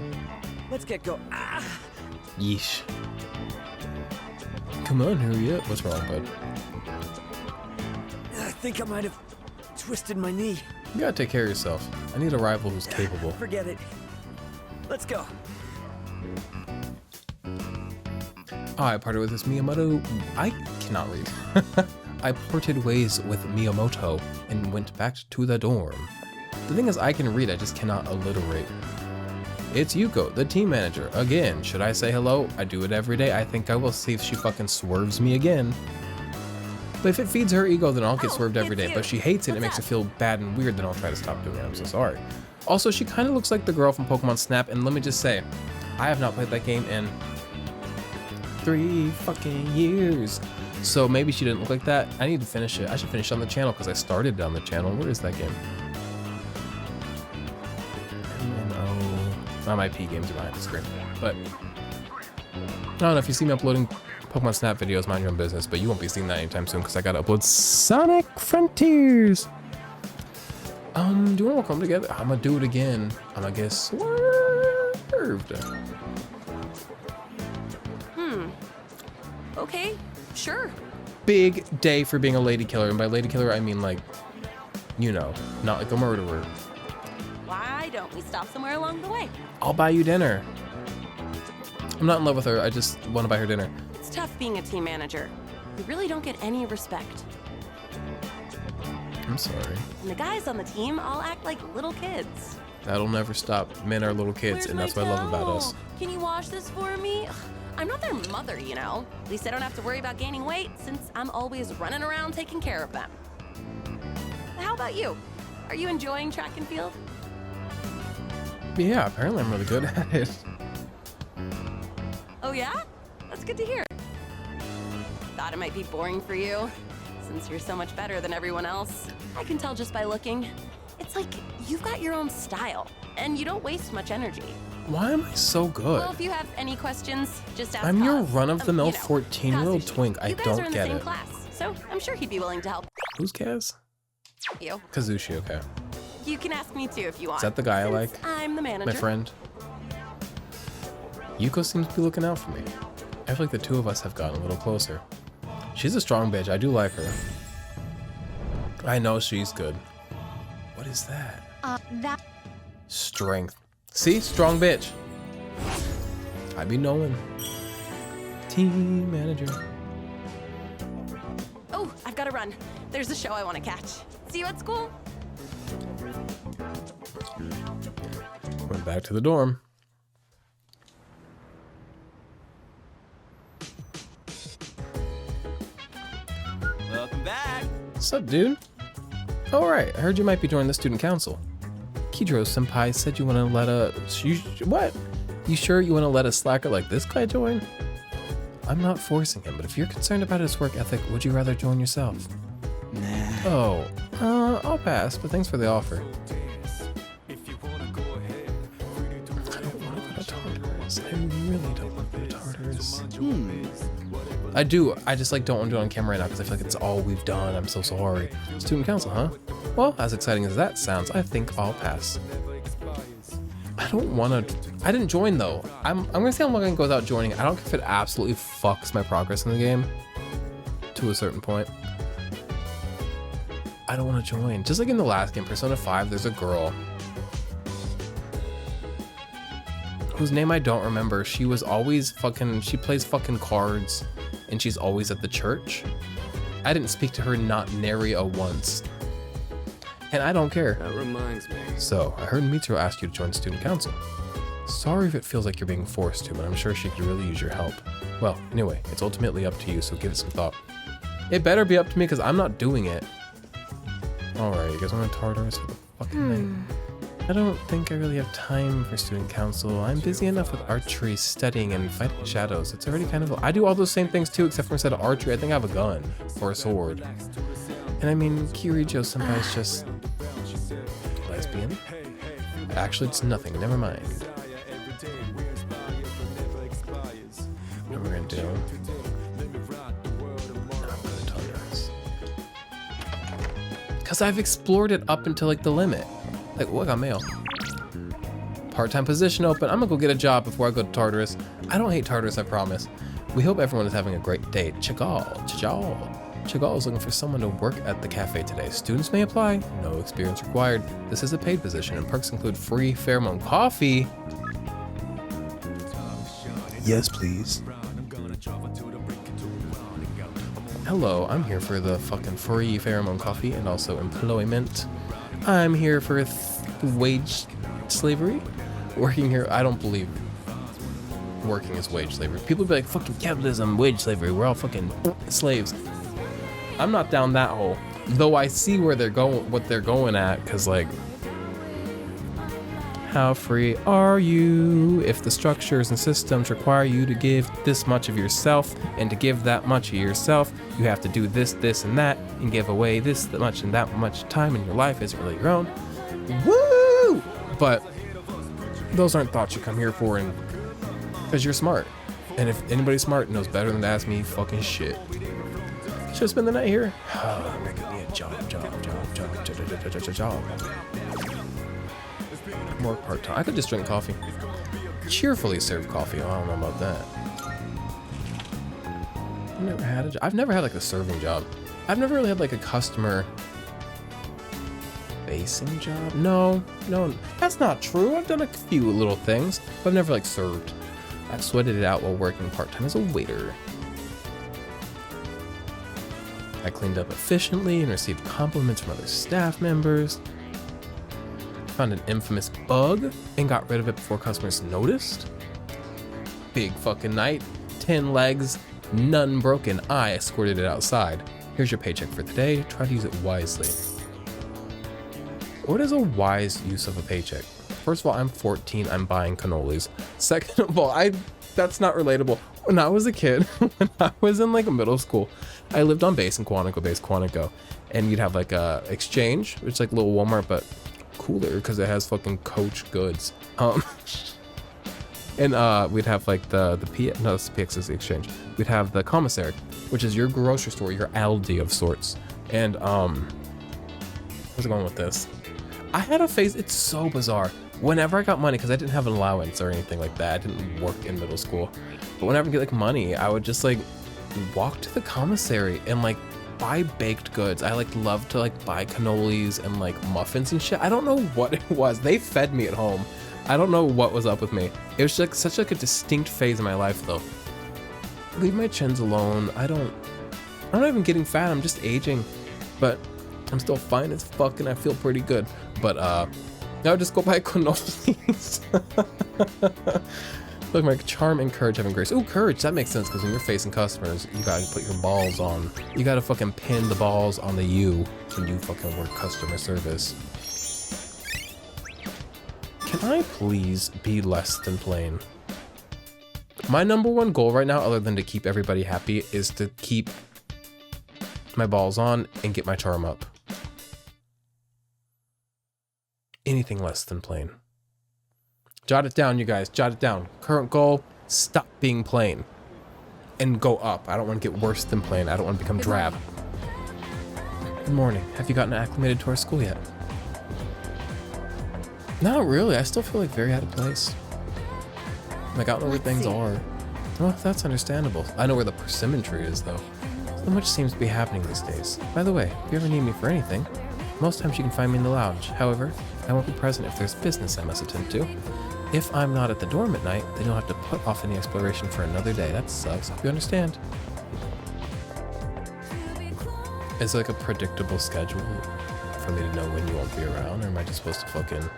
Let's get go. Ah! Yeesh. Come on, hurry up. What's wrong, bud? I think I might have twisted my knee. You gotta take care of yourself. I need a rival who's capable. Forget it. Let's go. I parted with this Miyamoto. I cannot read. I parted ways with Miyamoto and went back to the dorm. The thing is, I can read, I just cannot alliterate. It's Yuko, the team manager. Again, should I say hello? I do it every day. I think I will see if she fucking swerves me again. But if it feeds her ego, then I'll get swerved every day. But she hates it, it makes her feel bad and weird, then I'll try to stop doing it. I'm so sorry. Also, she kind of looks like the girl from Pokemon Snap, and let me just say, I have not played that game in 3 fucking years. So maybe she didn't look like that. I need to finish it. I should finish it on the channel because I started it on the channel. Where is that game? MNO. My P games are behind the screen. But I don't know if you see me uploading Pokemon Snap videos, mind your own business, but you won't be seeing that anytime soon because I gotta upload Sonic Frontiers. Do you wanna walk home together? I'm gonna do it again. I'm gonna get swerved. Okay, sure. Big day for being a lady killer, and by lady killer I mean like, you know, not like a murderer. Why don't we stop somewhere along the way? I'll buy you dinner. I'm not in love with her, I just want to buy her dinner. It's tough being a team manager. You really don't get any respect. I'm sorry. And the guys on the team all act like little kids. That'll never stop. Men are little kids, and that's what I love about us. Can you wash this for me? Ugh, I'm not their mother, you know. At least I don't have to worry about gaining weight since I'm always running around taking care of them. How about you? Are you enjoying track and field? Yeah, apparently I'm really good at it. Oh yeah? That's good to hear. Thought it might be boring for you, since you're so much better than everyone else. I can tell just by looking. It's like you've got your own style, and you don't waste much energy. Why am I so good? Well, if you have any questions, just ask I'm your Kaz. run-of-the-mill You know, 14-year-old Kazushi. twink. I You guys are don't in the get same it. class, so I'm sure he'd be willing to help Who's Kaz? you. Kazushi, okay. You can ask me too if you want. Is that the guy I like? since I'm the manager. My friend? Yuko seems to be looking out for me. I feel like the two of us have gotten a little closer. She's a strong bitch. I do like her. I know she's good. What is that? That. Strength. See? Strong bitch. I be knowing. Team manager. Oh, I've got to run. There's a show I want to catch. See you at school. Went back to the dorm. Welcome back. What's up, dude? Alright, I heard you might be joining the student council. Kidro-senpai said you want to let a... what? You sure you want to let a slacker like this guy join? I'm not forcing him, but if you're concerned about his work ethic, would you rather join yourself? Nah. Oh, I'll pass, but thanks for the offer. I don't want to go to Tartarus. I please. I do. I just like don't want to do it on camera right now because I feel like it's all we've done. I'm so sorry. Student council, huh? Well, as exciting as that sounds, I think I'll pass. I don't want to. I didn't join though. I'm gonna say I'm not gonna go without joining. I don't care if it absolutely fucks my progress in the game to a certain point. I don't want to join. Just like in the last game, Persona 5, there's a girl whose name I don't remember. She was always fucking, she plays fucking cards and she's always at the church. I didn't speak to her not nary a once. And I don't care. That reminds me. So, I heard Mitsuru ask you to join student council. Sorry if it feels like you're being forced to, but I'm sure she could really use your help. Well, anyway, it's ultimately up to you, so give it some thought. It better be up to me because I'm not doing it. Alright, you guys want to Tartarus for the fucking night? I don't think I really have time for student council. I'm busy enough with archery, studying, and fighting shadows. It's already kind of... I do all those same things too, except for instead of archery, I think I have a gun or a sword. And I mean, Kirijo Senpai's just... lesbian? Actually, it's nothing. Never mind. What we're gonna do... Because I've explored it up until like the limit. Like, oh, I got mail. Part-time position open. I'm gonna go get a job before I go to Tartarus. I don't hate Tartarus, I promise. We hope everyone is having a great day. Chagall is looking for someone to work at the cafe today. Students may apply. No experience required. This is a paid position and perks include free pheromone coffee. Yes, please. Hello, I'm here for the fucking free pheromone coffee and also employment. I'm here for wage slavery. Working here, I don't believe working is wage slavery. People be like, fucking capitalism, wage slavery, we're all fucking slaves. I'm not down that hole. Though I see where they're going, what they're going at, cause like, how free are you if the structures and systems require you to give this much of yourself, and to give that much of yourself, you have to do this, this, and that, and give away this, that much, and that much time in your life isn't really your own. Woo! But those aren't thoughts you come here for, and because you're smart. And if anybody's smart knows better than to ask me fucking shit. Should I spend the night here? Oh, making me a job. More part-time. I could just drink coffee. Cheerfully serve coffee. Oh, I don't know about that. I've never had a job. I've never had like a serving job. I've never really had like a customer facing job. No, that's not true. I've done a few little things, but I've never like served. I've sweated it out while working part-time as a waiter. I cleaned up efficiently and received compliments from other staff members. Found an infamous bug and got rid of it before customers noticed. Big fucking night. 10 legs, none broken. I escorted it outside. Here's your paycheck for today. Try to use it wisely. What is a wise use of a paycheck? First of all, I'm 14. I'm buying cannolis. Second of all, that's not relatable. When I was a kid, when I was in like middle school, I lived on base in Quantico, and you'd have like a exchange, which is like a little Walmart, but cooler because it has fucking Coach goods. And we'd have like the PX is the exchange. We'd have the commissary, which is your grocery store, your Aldi of sorts. And where's it going with this? I had a phase. It's so bizarre. Whenever I got money, because I didn't have an allowance or anything like that, I didn't work in middle school. But whenever I get like money, I would just like walk to the commissary and like buy baked goods. I like love to like buy cannolis and like muffins and shit. I don't know what it was. They fed me at home. I don't know what was up with me. It was like such like a distinct phase in my life though. Leave my chins alone. I'm not even getting fat. I'm just aging, but I'm still fine as fuck and I feel pretty good. But I would just go buy cannolis. Look, my charm and courage having grace. Ooh, courage, that makes sense because when you're facing customers, you gotta put your balls on. You gotta fucking pin the balls on the U when you fucking work customer service. Can I please be less than plain? My number one goal right now, other than to keep everybody happy, is to keep my balls on and get my charm up. Anything less than plain. Jot it down, you guys. Jot it down. Current goal, stop being plain. and go up. I don't want to get worse than plain. I don't want to become drab. Good morning. Have you gotten acclimated to our school yet? Not really. I still feel like very out of place. Like I don't know where things are. Well, that's understandable. I know where the persimmon tree is though. So much seems to be happening these days. By the way, if you ever need me for anything, most times you can find me in the lounge. However, I won't be present if there's business I must attend to. If I'm not at the dorm at night, then you'll have to put off any exploration for another day. That sucks. Hope you understand. Is it like a predictable schedule for me to know when you won't be around, or am I just supposed to fucking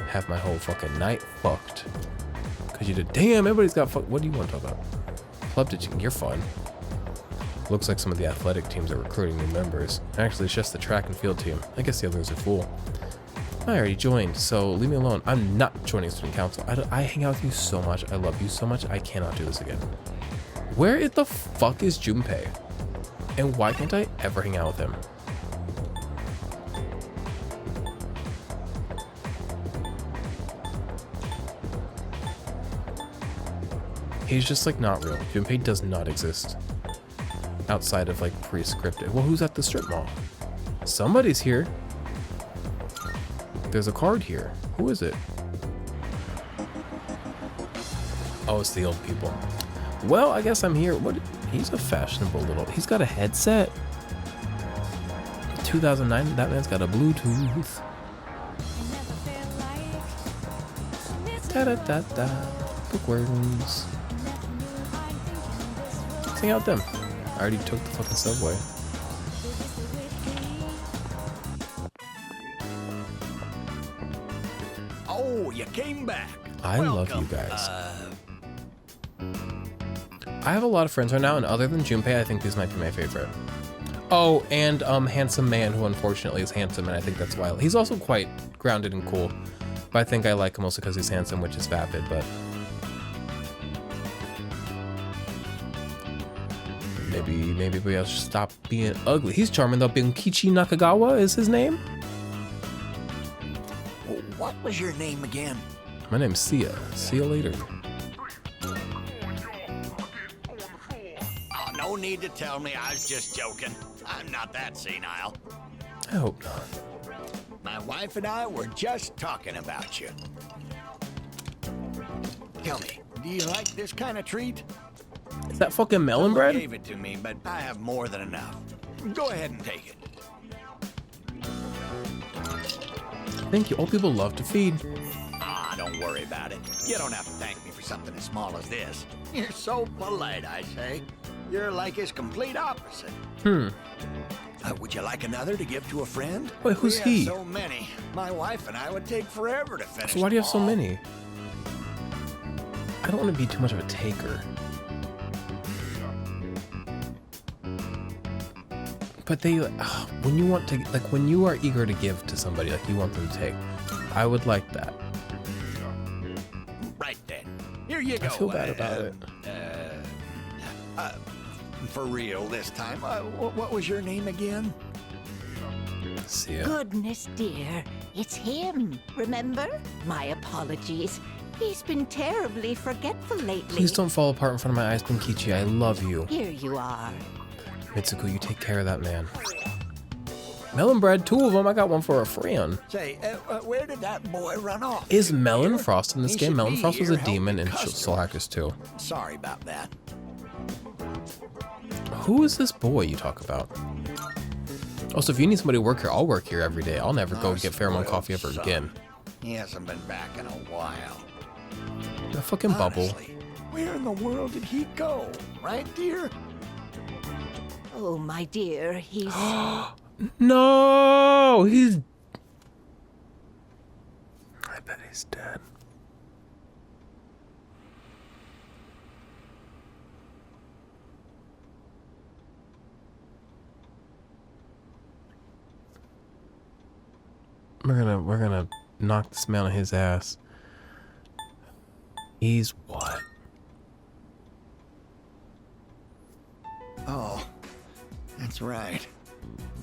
have my whole fucking night fucked? Cause you did. Damn, everybody's got fuck. What do you want to talk about? Club teaching. You're fun. Looks like some of the athletic teams are recruiting new members. Actually, it's just the track and field team. I guess the others are full. I already joined, so leave me alone. I'm not joining student council. I hang out with you so much. I love you so much. I cannot do this again. Where the fuck is Junpei? And why can't I ever hang out with him? He's just like not real. Junpei does not exist. Outside of like pre-scripted. Well, who's at the strip mall? Somebody's here. There's a card here. Who is it? Oh, it's the old people. Well, I guess I'm here. What? He's a fashionable little. He's got a headset. 2009. That man's got a Bluetooth. Da da da da. Bookworms. Let's hang out with them. I already took the fucking subway. Oh, you came back. I love you guys. I have a lot of friends right now, and other than Junpei, I think these might be my favorite. Oh, and Handsome Man, who unfortunately is handsome, and I think that's why. He's also quite grounded and cool, but I think I like him also because he's handsome, which is vapid, but... Maybe we should stop being ugly. He's charming though. Bunkichi Nakagawa is his name? What was your name again? My name's Sia. See you later. Oh, no need to tell me. I was just joking. I'm not that senile. I hope not. My wife and I were just talking about you. Tell me, do you like this kind of treat? Is that fucking melon bread? Someone gave it to me, but I have more than enough. Go ahead and take it. Thank you. Old people love to feed. Ah, don't worry about it. You don't have to thank me for something as small as this. You're so polite, I say. You're like his complete opposite. Would you like another to give to a friend? Wait, who's he? We have so many. My wife and I would take forever to finish. So why do you have so them all. many? I don't want to be too much of a taker. But they, when you want to, like, when you are eager to give to somebody, like you want them to take, I would like that. Right then. Here you go. I feel bad about it. For real this time. What was your name again? See ya. Goodness dear, it's him. Remember? My apologies. He's been terribly forgetful lately. Please don't fall apart in front of my eyes, Bunkichi. I love you. Here you are. Mitsuko, you take care of that man. Melon bread, 2 of them. I got one for a friend. Say, where did that boy run off? Is Melon Frost in this He game? should Melon be Frost was here a demon in helping Soul Hackers 2. Sorry about that. Who is this boy you talk about? Also, if you need somebody to work here, I'll work here every day. I'll never go get Pheromone Coffee ever again. He hasn't been back in a while. The fucking bubble. Honestly, where in the world did he go? Right, dear? Oh, my dear, he's... No, he's... I bet he's dead. We're gonna knock this man on his ass. He's what? Oh, that's right.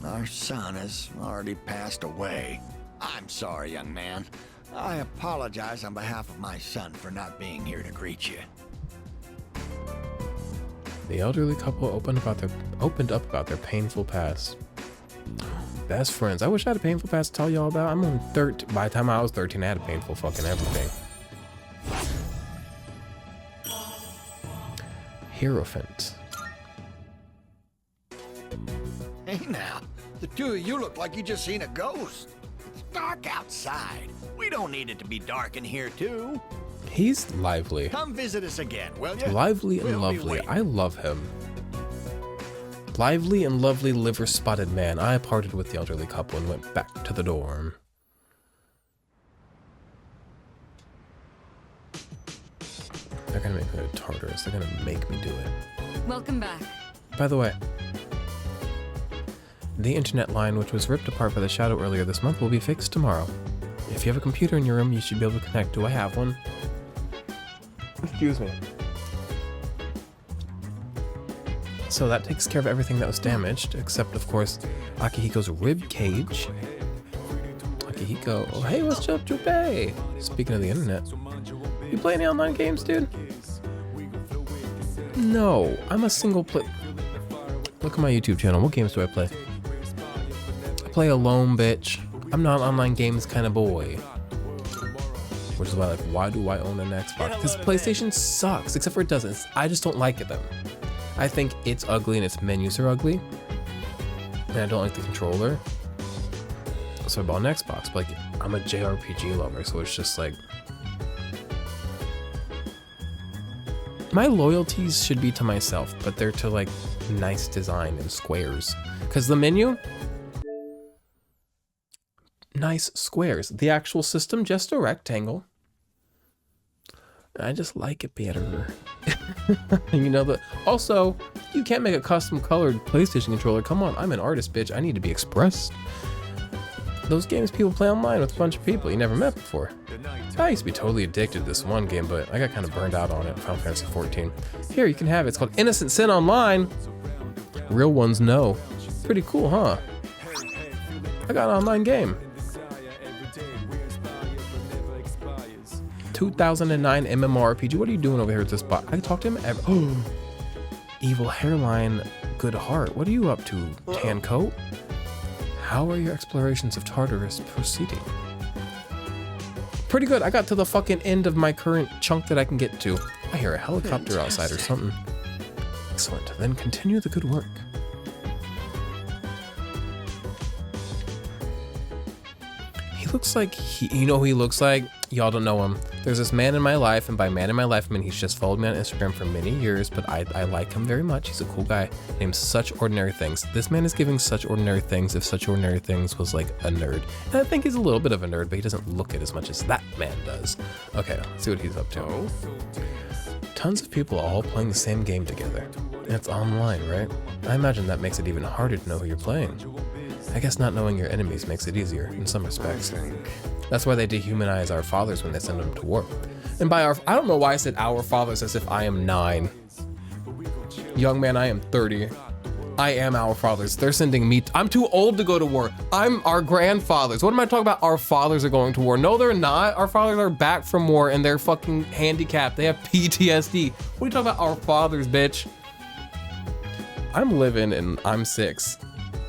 Our son has already passed away. I'm sorry, young man. I apologize on behalf of my son for not being here to greet you. The elderly couple opened up about their painful past. Best friends. I wish I had a painful past to tell y'all about. I'm on 13. By the time I was 13, I had a painful fucking everything. Hierophant. Hey now, the two of you look like you just seen a ghost. It's dark outside. We don't need it to be dark in here too. He's lively. Come visit us again, will you? Lively and We'll be lovely. waiting. I love him. Lively and lovely liver-spotted man. I parted with the elderly couple and went back to the dorm. They're gonna make me go to Tartarus. They're gonna make me do it. Welcome back. By the way, the internet line, which was ripped apart by the shadow earlier this month, will be fixed tomorrow. If you have a computer in your room, you should be able to connect. Do I have one? Excuse me. So that takes care of everything that was damaged, except, of course, Akihiko's rib cage. Akihiko. Oh, hey, what's up, Junpei? Speaking of the internet. You play any online games, dude? No, I'm a single player. Look at my YouTube channel. What games do I play? I play alone, bitch. I'm not an online games kind of boy. Which is why, like, why do I own an Xbox? Because PlayStation sucks, except for it doesn't. I just don't like it, though. I think it's ugly and its menus are ugly. And I don't like the controller. So I bought an Xbox, but, like, I'm a JRPG lover, so it's just like... My loyalties should be to myself, but they're to, like, nice design and squares. Because the menu... Nice squares. The actual system, just a rectangle. I just like it better. You know, but also, you can't make a custom colored PlayStation controller. Come on, I'm an artist, bitch. I need to be expressed. Those games people play online with a bunch of people you never met before. I used to be totally addicted to this one game, but I got kind of burned out on it. Final Fantasy 14. Here, you can have it. It's called Innocent Sin Online. Real ones know. Pretty cool, huh? I got an online game. 2009 MMORPG. What are you doing over here at this spot? I can talk to him ever. Oh, evil hairline, good heart. What are you up to, tan coat? How are your explorations of Tartarus proceeding? Pretty good. I got to the fucking end of my current chunk that I can get to. I hear a helicopter outside or something. Excellent. Then continue the good work. He looks like you know who he looks like? Y'all don't know him. There's this man in my life, and by man in my life, I mean he's just followed me on Instagram for many years, but I like him very much. He's a cool guy named Such Ordinary Things. This man is giving Such Ordinary Things if Such Ordinary Things was like a nerd. And I think he's a little bit of a nerd, but he doesn't look it as much as that man does. Okay, let's see what he's up to. Tons of people all playing the same game together. And it's online, right? I imagine that makes it even harder to know who you're playing. I guess not knowing your enemies makes it easier in some respects. That's why they dehumanize our fathers when they send them to war. And by our, I don't know why I said our fathers as if I am 9. Young man, I am 30. I am our fathers. They're sending me, I'm too old to go to war. I'm our grandfathers. What am I talking about? Our fathers are going to war. No, they're not. Our fathers are back from war and they're fucking handicapped. They have PTSD. What are you talking about? Our fathers, bitch. I'm living and I'm 6.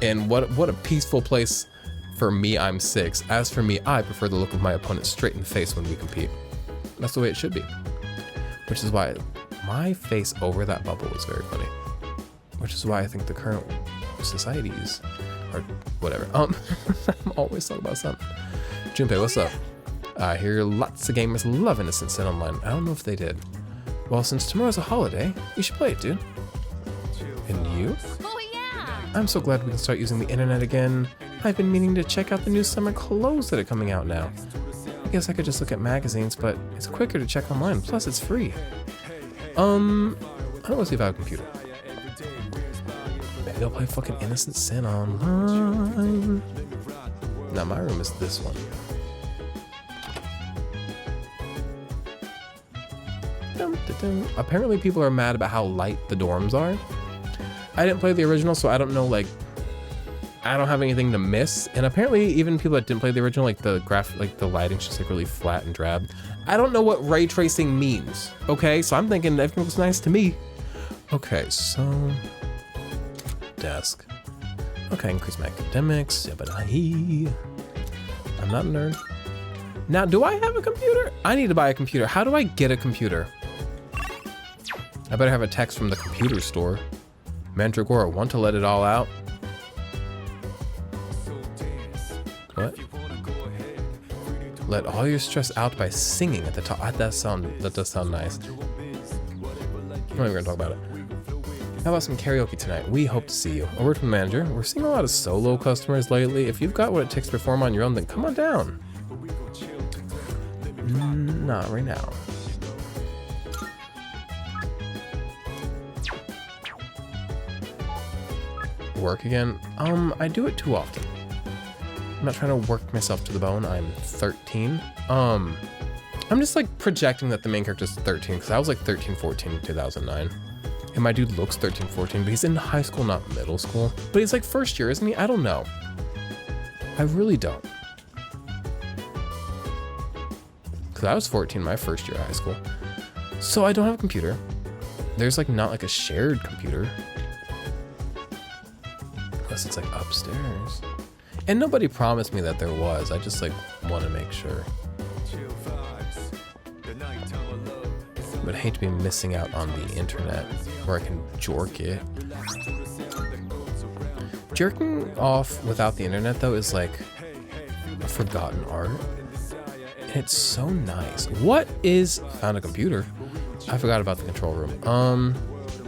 And what a peaceful place. For me, I'm 6. As for me, I prefer the look of my opponent straight in the face when we compete. That's the way it should be. Which is why my face over that bubble is very funny. Which is why I think the current societies are whatever. I'm always talking about something. Junpei, what's up? I hear lots of gamers love Innocent Sin Online. I don't know if they did. Well, since tomorrow's a holiday, you should play it, dude. And you? Oh yeah! I'm so glad we can start using the internet again. I've been meaning to check out the new summer clothes that are coming out now. I guess I could just look at magazines, but it's quicker to check online. Plus, it's free. I don't want to see if I have a computer. Maybe I'll play fucking Innocent Sin Online. Now, my room is this one. Dum, dum, dum. Apparently, people are mad about how light the dorms are. I didn't play the original, so I don't know, like, I don't have anything to miss. And apparently even people that didn't play the original, like the lighting's just like really flat and drab. I don't know what ray tracing means. Okay, so I'm thinking everything looks nice to me. Okay, so desk. Okay, increase my academics. I'm not a nerd. Now, do I have a computer? I need to buy a computer. How do I get a computer? I better have a text from the computer store. Mandragora, want to let it all out? What? Let all your stress out by singing at the top. That does sound nice. I'm not even gonna talk about it. How about some karaoke tonight? We hope to see you. A word from the manager. We're seeing a lot of solo customers lately. If you've got what it takes to perform on your own, then come on down. Not right now. Work again? I do it too often. I'm not trying to work myself to the bone. I'm 13. I'm just like projecting that the main character is 13 because I was like 13, 14 in 2009. And my dude looks 13, 14, but he's in high school, not middle school. But he's like first year, isn't he? I don't know. I really don't. Because I was 14 my first year of high school. So I don't have a computer. There's like not like a shared computer. Unless it's like upstairs. And nobody promised me that there was. I just like want to make sure. But I hate to be missing out on the internet where I can jork it. Jerking off without the internet though is like a forgotten art. And it's so nice. What is, found a computer. I forgot about the control room.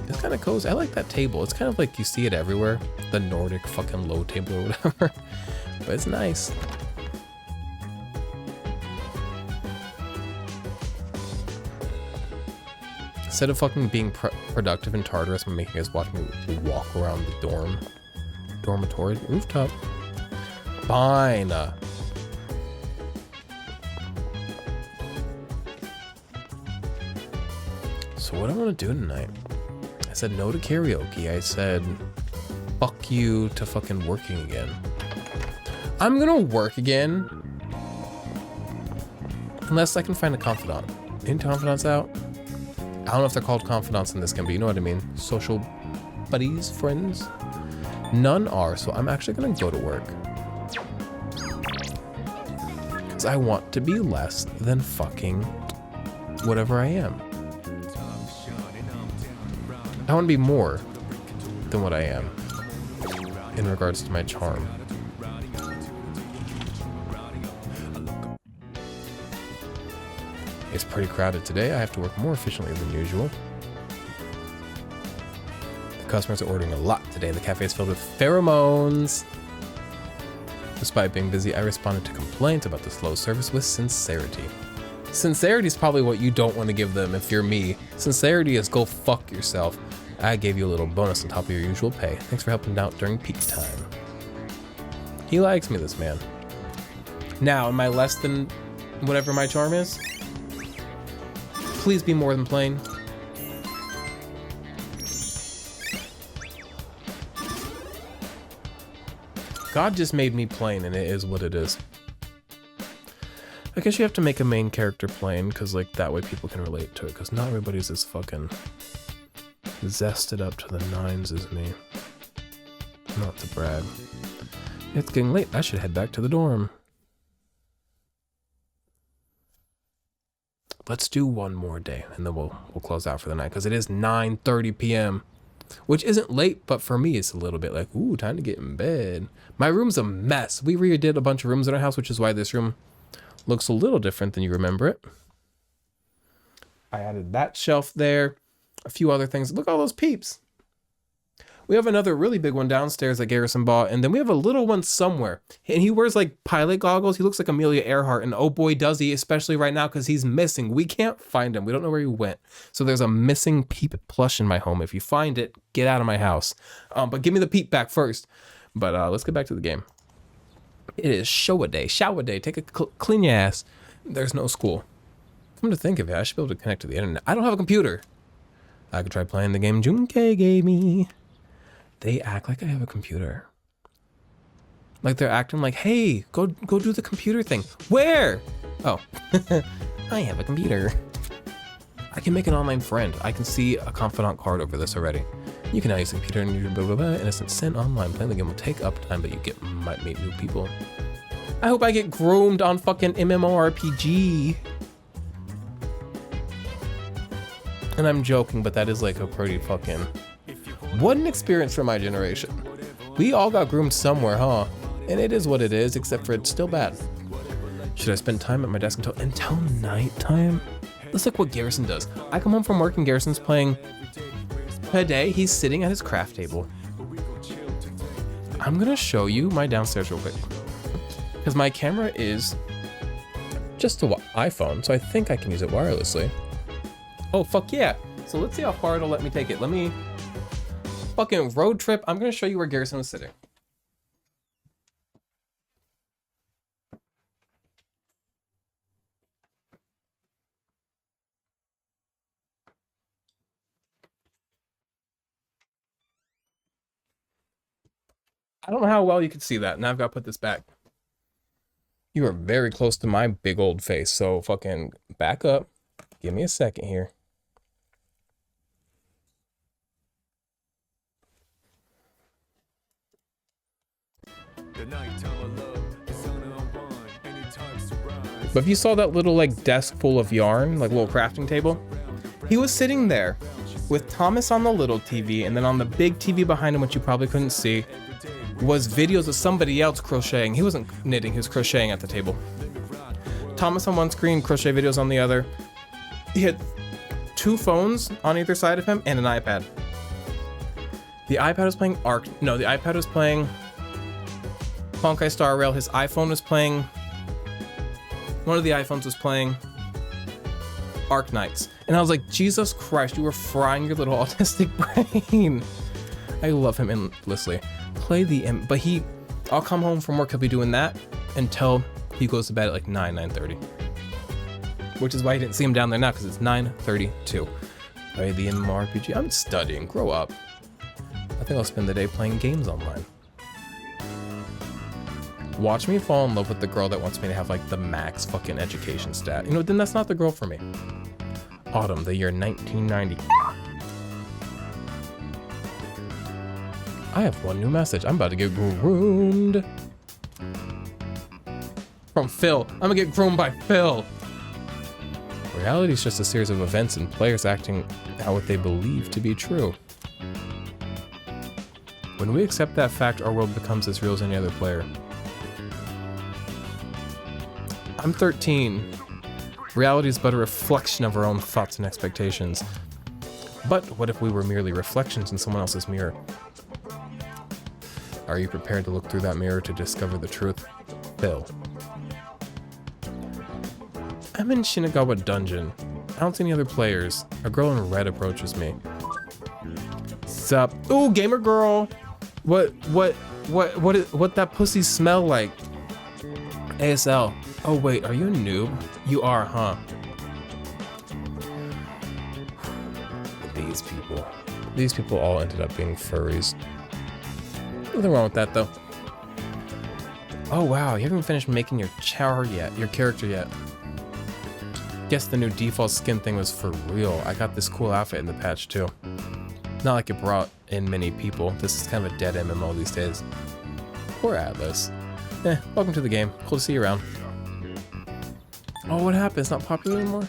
It's kind of cozy. I like that table. It's kind of like you see it everywhere. The Nordic fucking low table or whatever. But it's nice. Instead of fucking being productive in Tartarus, I'm making you guys watch me walk around the dormitory rooftop. Fine. So what I want to do tonight? I said no to karaoke. I said fuck you to fucking working again. I'm gonna work again unless I can find a confidant. Any confidants out? I don't know if they're called confidants in this game, but you know what I mean. Social buddies, friends. None are, so I'm actually gonna go to work. Because I want to be less than fucking whatever I am. I want to be more than what I am in regards to my charm. It's pretty crowded today. I have to work more efficiently than usual. The customers are ordering a lot today. The cafe is filled with pheromones. Despite being busy, I responded to complaints about the slow service with sincerity. Sincerity is probably what you don't want to give them if you're me. Sincerity is go fuck yourself. I gave you a little bonus on top of your usual pay. Thanks for helping out during peak time. He likes me, this man. Now, am I less than whatever my charm is? Please be more than plain. God just made me plain, and it is what it is. I guess you have to make a main character plain, because like that way people can relate to it, because not everybody's as fucking zested up to the nines as me. Not to brag. It's getting late. I should head back to the dorm. Let's do one more day, and then we'll close out for the night, because it is 9:30 p.m., which isn't late, but for me, it's a little bit like, ooh, time to get in bed. My room's a mess. We redid a bunch of rooms in our house, which is why this room looks a little different than you remember it. I added that shelf there, a few other things. Look at all those peeps. We have another really big one downstairs that Garrison bought, and then we have a little one somewhere. And he wears like pilot goggles. He looks like Amelia Earhart, and oh boy does he, especially right now because he's missing. We can't find him. We don't know where he went. So there's a missing peep plush in my home. If you find it, get out of my house. But give me the peep back first. But let's get back to the game. It is shower day. Take a clean your ass. There's no school. Come to think of it, I should be able to connect to the internet. I don't have a computer. I could try playing the game Junkei gave me. They act like I have a computer. Like they're acting like, hey, go do the computer thing. Where? Oh, I have a computer. I can make an online friend. I can see a confidant card over this already. You can now use the computer and your blah blah blah. Innocent Sin online. Playing the game will take up time, but you might meet new people. I hope I get groomed on fucking MMORPG. And I'm joking, but that is like a pretty fucking... What an experience for my generation. We all got groomed somewhere, huh? And it is what it is, except for it's still bad. Should I spend time at my desk until nighttime? Let's look what Garrison does. I come home from work and Garrison's playing. Today, he's sitting at his craft table. I'm gonna show you my downstairs real quick. Because my camera is just an iPhone, so I think I can use it wirelessly. Oh, fuck yeah. So let's see how far it'll let me take it. Let me fucking road trip. I'm gonna show you where Garrison was sitting. I don't know how well you can see that. Now I've got to put this back. You are very close to my big old face, so fucking back up. Give me a second here. But if you saw that little like desk full of yarn, like little crafting table, he was sitting there with Thomas on the little TV, and then on the big TV behind him, which you probably couldn't see, was videos of somebody else crocheting. He wasn't knitting, he was crocheting at the table. Thomas on one screen, crochet videos on the other. He had 2 phones on either side of him and an iPad. The iPad was playing the iPad was playing Honkai Star Rail. His iPhone was playing, one of the iPhones was playing Arc Knights. And I was like, Jesus Christ, you were frying your little autistic brain. I love him endlessly. But I'll come home from work, he'll be doing that until he goes to bed at like 9:30. Which is why you didn't see him down there now, because it's 9:32. Play the MMORPG. I'm studying, grow up. I think I'll spend the day playing games online. Watch me fall in love with the girl that wants me to have like the max fucking education stat. You know, then that's not the girl for me. Autumn, the year 1990. I have one new message. I'm about to get groomed. From Phil. I'm gonna get groomed by Phil. Reality is just a series of events and players acting out what they believe to be true. When we accept that fact, our world becomes as real as any other player. I'm 13. Reality is but a reflection of our own thoughts and expectations. But what if we were merely reflections in someone else's mirror? Are you prepared to look through that mirror to discover the truth? Phil. I'm in Shinagawa Dungeon. I don't see any other players. A girl in red approaches me. Sup? Ooh, gamer girl! What that pussy smell like? ASL. Oh wait, are you a noob? You are, huh? These people all ended up being furries. Nothing wrong with that though. Oh wow, you haven't finished making your character yet. Guess the new default skin thing was for real. I got this cool outfit in the patch too. Not like it brought in many people. This is kind of a dead MMO these days. Poor Atlas. Welcome to the game. Cool to see you around. Oh, what happened? It's not popular anymore?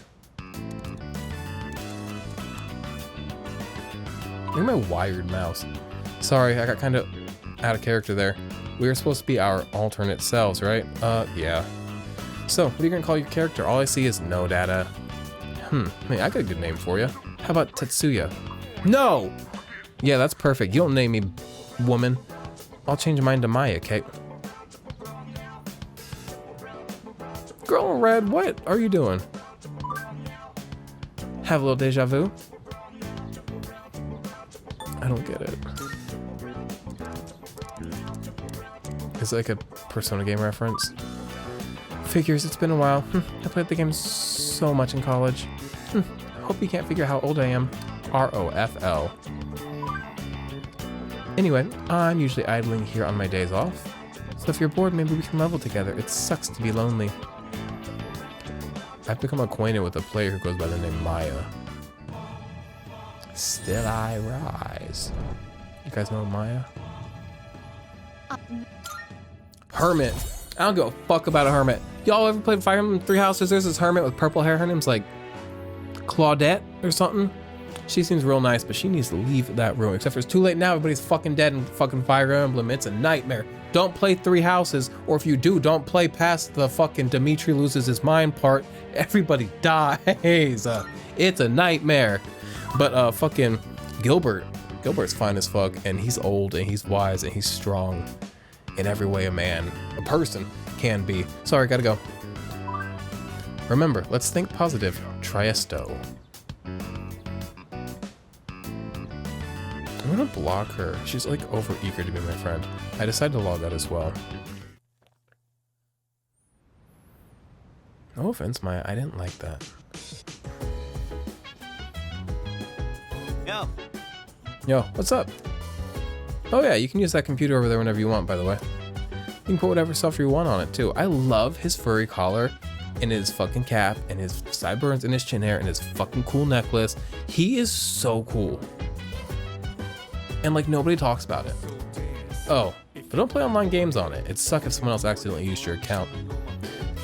Look at my wired mouse. Sorry, I got kind of out of character there. We were supposed to be our alternate selves, right? Yeah. So, what are you gonna call your character? All I see is no data. Hey, I got a good name for you. How about Tetsuya? No! Yeah, that's perfect. You don't name me woman. I'll change mine to Maya, okay? Girl in red, what are you doing? Have a little deja vu? I don't get it. Is it like a Persona game reference? Figures, it's been a while. I played the game so much in college. Hope you can't figure out how old I am. ROFL. Anyway, I'm usually idling here on my days off. So if you're bored, maybe we can level together. It sucks to be lonely. I've become acquainted with a player who goes by the name Maya. Still I rise. You guys know Maya? Hermit. I don't give a fuck about a hermit. Y'all ever played Fire Emblem Three Houses? There's this hermit with purple hair. Her name's like Claudette or something. She seems real nice, but she needs to leave that room. Except for it's too late now. Everybody's fucking dead in fucking Fire Emblem. It's a nightmare. Don't play Three Houses, or if you do, don't play past the fucking Dimitri loses his mind part. Everybody dies. It's a nightmare. But fucking Gilbert's fine as fuck, and he's old, and he's wise, and he's strong in every way a person can be. Sorry, gotta go. Remember, let's think positive. Triesto. I'm gonna block her. She's like over eager to be my friend. I decided to log out as well. No offense, Maya, I didn't like that. Yo, what's up? Oh yeah, you can use that computer over there whenever you want, by the way. You can put whatever software you want on it too. I love his furry collar and his fucking cap and his sideburns and his chin hair and his fucking cool necklace. He is so cool. And like nobody talks about it. Oh, but don't play online games on it. It'd suck if someone else accidentally used your account.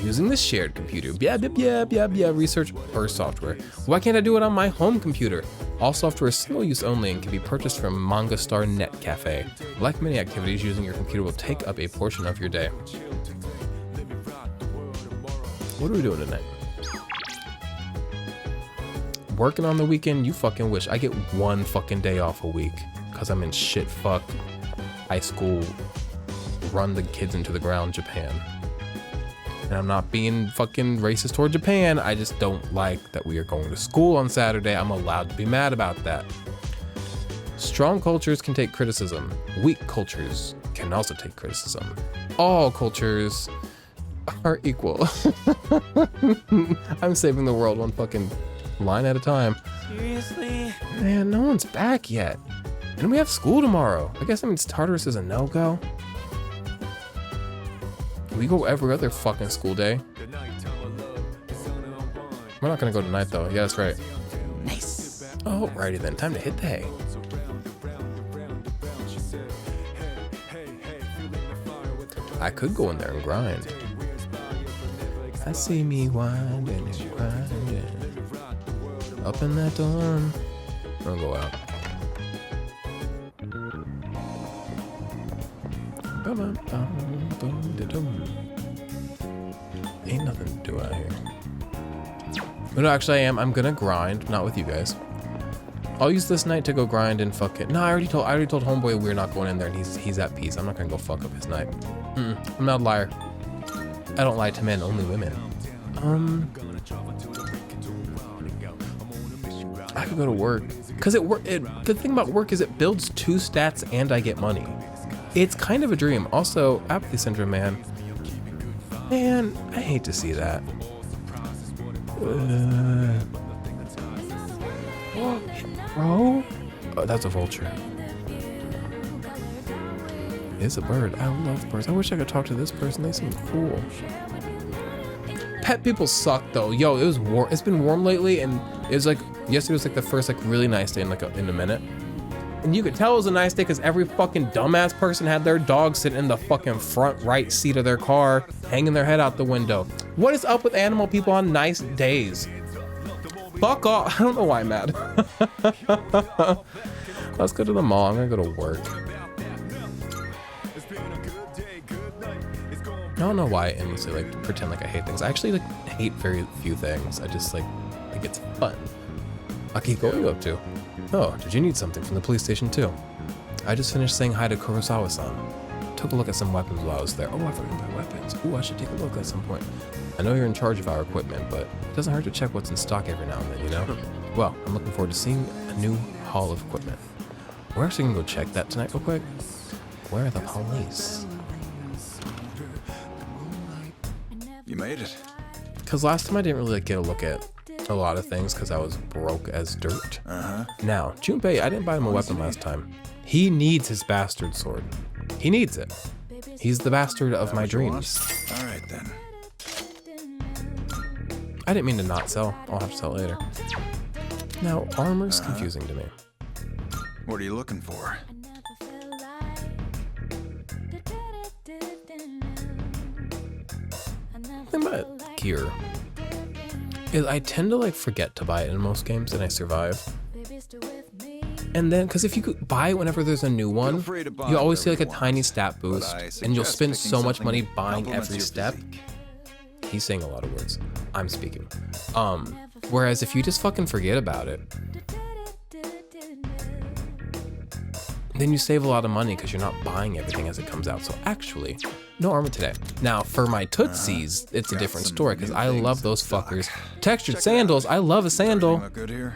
Using the shared computer. Research or software. Why can't I do it on my home computer? All software is single use only and can be purchased from MangaStar Net Cafe. Like many activities, using your computer will take up a portion of your day. What are we doing tonight? Working on the weekend? You fucking wish. I get one fucking day off a week because I'm in shit fuck high school, run the kids into the ground Japan. And I'm not being fucking racist toward Japan. I just don't like that we are going to school on Saturday. I'm allowed to be mad about that. Strong cultures can take criticism. Weak cultures can also take criticism. All cultures are equal. I'm saving the world one fucking line at a time. Seriously? Man, no one's back yet. And we have school tomorrow. I guess that means Tartarus is a no-go. We go every other fucking school day. We're not gonna go tonight though. Yeah, that's right. Nice. Alrighty then, time to hit the hay. I could go in there and grind. I see me winding and grinding. Up in that dawn. I'll go out. Ain't nothing to do out here. But no, actually I am. I'm gonna grind, not with you guys. I'll use this night to go grind and fuck it. No, I already told homeboy we're not going in there and he's at peace. I'm not gonna go fuck up his night. I'm not a liar. I don't lie to men, only women. I could go to work. Cause the thing about work is it builds 2 stats and I get money. It's kind of a dream. Also, apathy syndrome, man. Man, I hate to see that. Bro? Oh, that's a vulture. It's a bird. I love birds. I wish I could talk to this person. They seem cool. Pet people suck though. Yo, it was warm. It's been warm lately, and it was like yesterday was like the first like really nice day in a minute. And you could tell it was a nice day because every fucking dumbass person had their dog sitting in the fucking front right seat of their car, hanging their head out the window. What is up with animal people on nice days? Fuck off. I don't know why I'm mad. Let's go to the mall. I'm gonna go to work. I don't know why I endlessly like pretend like I hate things. I actually like hate very few things. I just like think it's fun. Akiko, what are you up to? Oh, did you need something from the police station too? I just finished saying hi to Kurosawa-san. Took a look at some weapons while I was there. Oh, I forgot my weapons. Ooh, I should take a look at some point. I know you're in charge of our equipment, but it doesn't hurt to check what's in stock every now and then, you know? Well, I'm looking forward to seeing a new haul of equipment. We're actually gonna go check that tonight real quick. Where are the police? You made it. Because last time I didn't really like, get a look at a lot of things because I was broke as dirt. Now, Junpei, I didn't buy him a weapon last time. He needs his bastard sword. He needs it. He's the bastard of my dreams. All right then. I didn't mean to not sell. I'll have to sell it later. Now, armor's confusing to me. What are you looking for? The thing about gear is I tend to like forget to buy it in most games and I survive. And then, because if you could buy it whenever there's a new one, you always see like a tiny stat boost and you'll spend so much money buying every step. He's saying a lot of words. I'm speaking. Whereas if you just fucking forget about it, then you save a lot of money because you're not buying everything as it comes out. So actually, no armor today. Now for my Tootsies, it's a different story because I love those fuckers. Textured sandals, I love a sandal. Good here.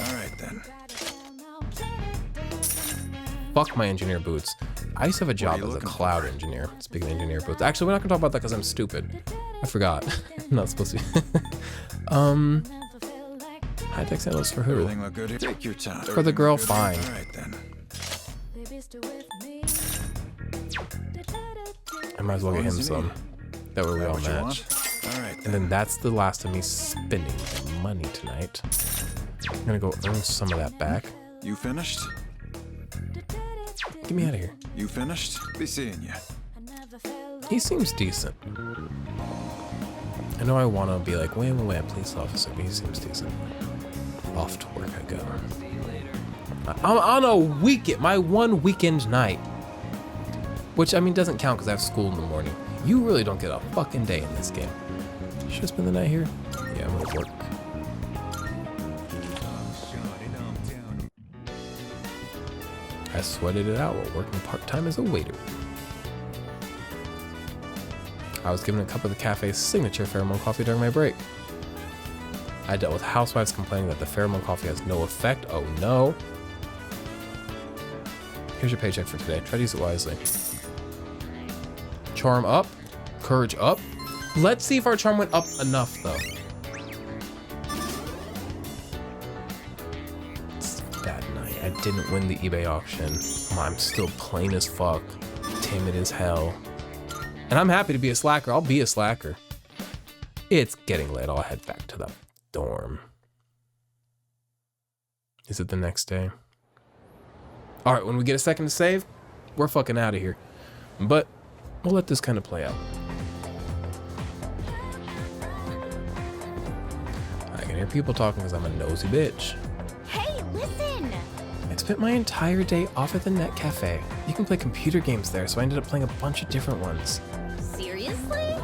All right then. Fuck my engineer boots. I used to have a job as a cloud engineer. Speaking of engineer boots. Actually, we're not gonna talk about that because I'm stupid. I forgot. I'm not supposed to be. High-tech sandals for who? Everything look good here. Take your time. For the girl, fine. All right then. I might as well get him some. That way we all match. All right. And then that's the last of me spending money tonight. I'm gonna go earn some of that back. You finished? Get me out of here. You finished? Be seeing you. He seems decent. I know I want to be like, wait, police officer, but he seems decent. Off to work I go. I'm on a weekend, my one weekend night. Which, I mean, doesn't count because I have school in the morning. You really don't get a fucking day in this game. Should I spend the night here? Yeah, I'm gonna work. I sweated it out while working part-time as a waiter. I was given a cup of the cafe's signature pheromone coffee during my break. I dealt with housewives complaining that the pheromone coffee has no effect. Oh no. Here's your paycheck for today. Try to use it wisely. Charm up. Courage up. Let's see if our charm went up enough though. It's that night. I didn't win the eBay auction. I'm still plain as fuck. Timid as hell. And I'm happy to be a slacker. I'll be a slacker. It's getting late. I'll head back to the dorm. Is it the next day? All right, when we get a second to save, we're fucking out of here. But we'll let this kind of play out. I can hear people talking because I'm a nosy bitch. Hey, listen! I spent my entire day off at the Net Cafe. You can play computer games there, so I ended up playing a bunch of different ones. Seriously?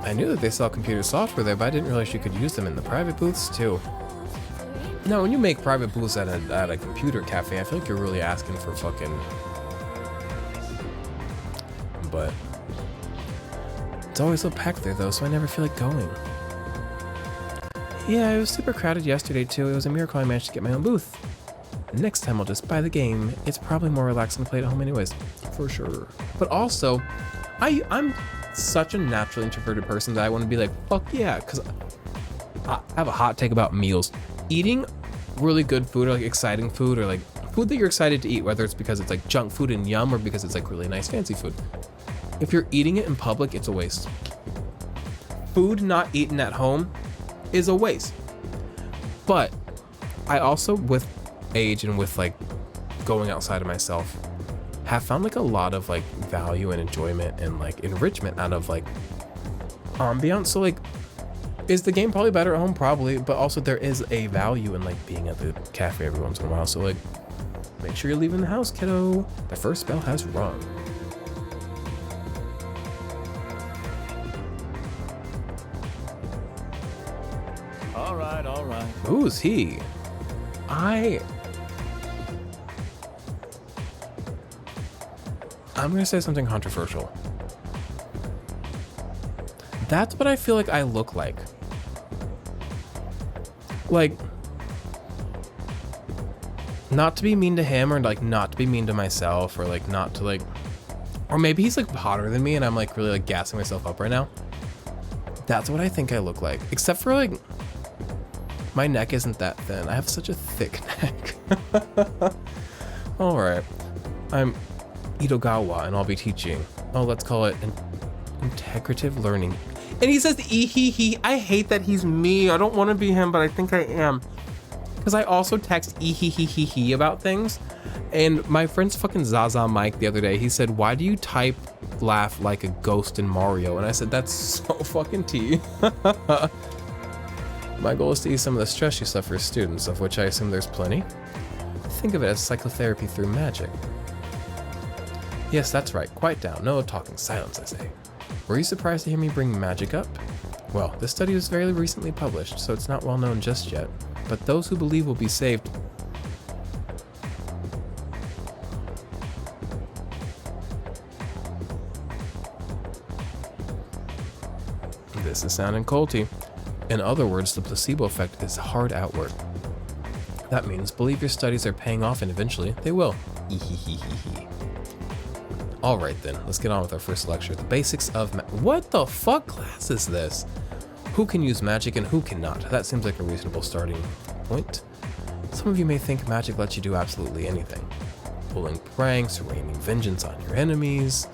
I knew that they sell computer software there, but I didn't realize you could use them in the private booths too. Now, when you make private booths at a computer cafe, I feel like you're really asking for fucking... But... It's always so packed there though, so I never feel like going. Yeah, it was super crowded yesterday too. It was a miracle I managed to get my own booth. Next time I'll just buy the game. It's probably more relaxing to play at home anyways. For sure. But also, I'm such a naturally introverted person that I want to be like, fuck yeah, because I have a hot take about meals. Eating really good food or like exciting food or like food that you're excited to eat, whether it's because it's like junk food and yum or because it's like really nice fancy food. If you're eating it in public, it's a waste. Food not eaten at home is a waste. But I also, with age and with like going outside of myself, have found like a lot of like value and enjoyment and like enrichment out of like ambiance. So like, is the game probably better at home? Probably, but also there is a value in like being at the cafe every once in a while. So like, make sure you're leaving the house, kiddo. The first bell has rung. All right, all right. Who's he? I'm gonna say something controversial. That's what I feel like I look like. Like, not to be mean to him or like not to be mean to myself or like not to like, or maybe he's like hotter than me and I'm like really like gassing myself up right now. That's what I think I look like. Except for like, my neck isn't that thin. I have such a thick neck. All right, I'm Itogawa and I'll be teaching. Oh, let's call it integrative learning. And he says he. I hate that he's me. I don't want to be him, but I think I am. because I also text e about things. And my friend's fucking Zaza Mike the other day, he said, why do you type laugh like a ghost in Mario? And I said, that's so fucking tea. My goal is to ease some of the stress you suffer as students, of which I assume there's plenty. Think of it as psychotherapy through magic. Yes, that's right. Quiet down. No talking. Silence, I say. Were you surprised to hear me bring magic up? Well, this study was very recently published, so it's not well known just yet. But those who believe will be saved. This is sounding culty. In other words, the placebo effect is hard at work. That means believe your studies are paying off and eventually they will. Alright then, let's get on with our first lecture. The basics of what the fuck class is this? Who can use magic and who cannot? That seems like a reasonable starting point. Some of you may think magic lets you do absolutely anything. Pulling pranks, raining vengeance on your enemies.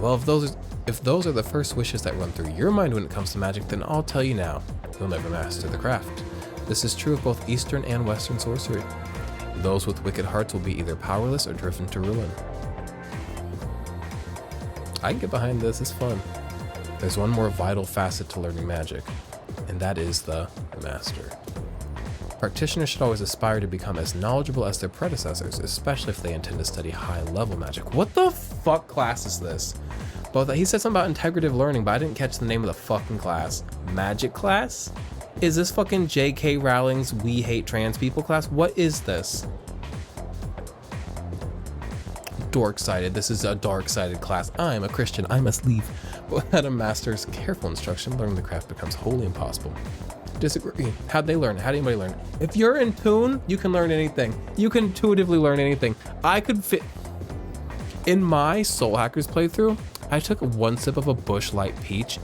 Well, if those are the first wishes that run through your mind when it comes to magic, then I'll tell you now, you'll never master the craft. This is true of both Eastern and Western sorcery. Those with wicked hearts will be either powerless or driven to ruin. I can get behind this, it's fun. There's one more vital facet to learning magic, and that is the master. Practitioners should always aspire to become as knowledgeable as their predecessors, especially if they intend to study high-level magic. What the fuck class is this? Both he said something about integrative learning, but I didn't catch the name of the fucking class. Magic class? Is this fucking J.K. Rowling's We Hate Trans People class? What is this? Dork-sided. This is a dark-sided class. I'm a Christian. I must leave. Without a master's careful instruction, learning the craft becomes wholly impossible. Disagree. How'd they learn? How'd anybody learn? If you're in tune, you can learn anything. You can intuitively learn anything. I could fit... In my Soul Hackers playthrough, I took one sip of a Busch Light Peach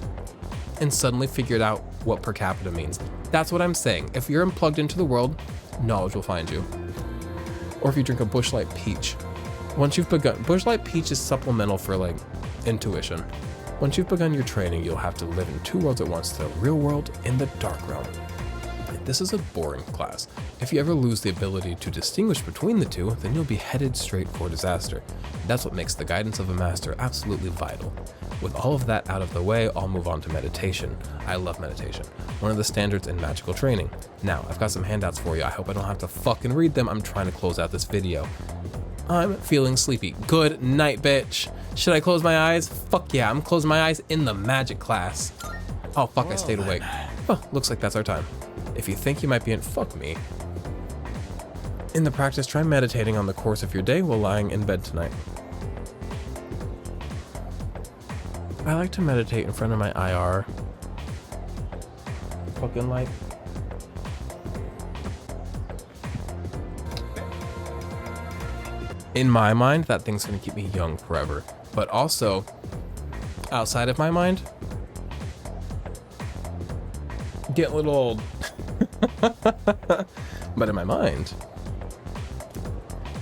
and suddenly figured out what per capita means. That's what I'm saying. If you're unplugged into the world, knowledge will find you. Or if you drink a Busch Light Peach. Once you've begun, Busch Light Peach is supplemental for like intuition. Once you've begun your training, you'll have to live in two worlds at once, the real world and the dark realm. This is a boring class. If you ever lose the ability to distinguish between the two, then you'll be headed straight for disaster. That's what makes the guidance of a master absolutely vital. With all of that out of the way, I'll move on to meditation. I love meditation, one of the standards in magical training. Now, I've got some handouts for you. I hope I don't have to fucking read them. I'm trying to close out this video. I'm feeling sleepy. Good night, bitch. Should I close my eyes? Fuck yeah, I'm closing my eyes in the magic class. Oh fuck, I stayed awake. Oh, looks like that's our time. If you think you might be in, fuck me. In the practice, try meditating on the course of your day while lying in bed tonight. I like to meditate in front of my IR. Fucking light. In my mind, that thing's gonna keep me young forever. But also, outside of my mind, get a little old. But in my mind,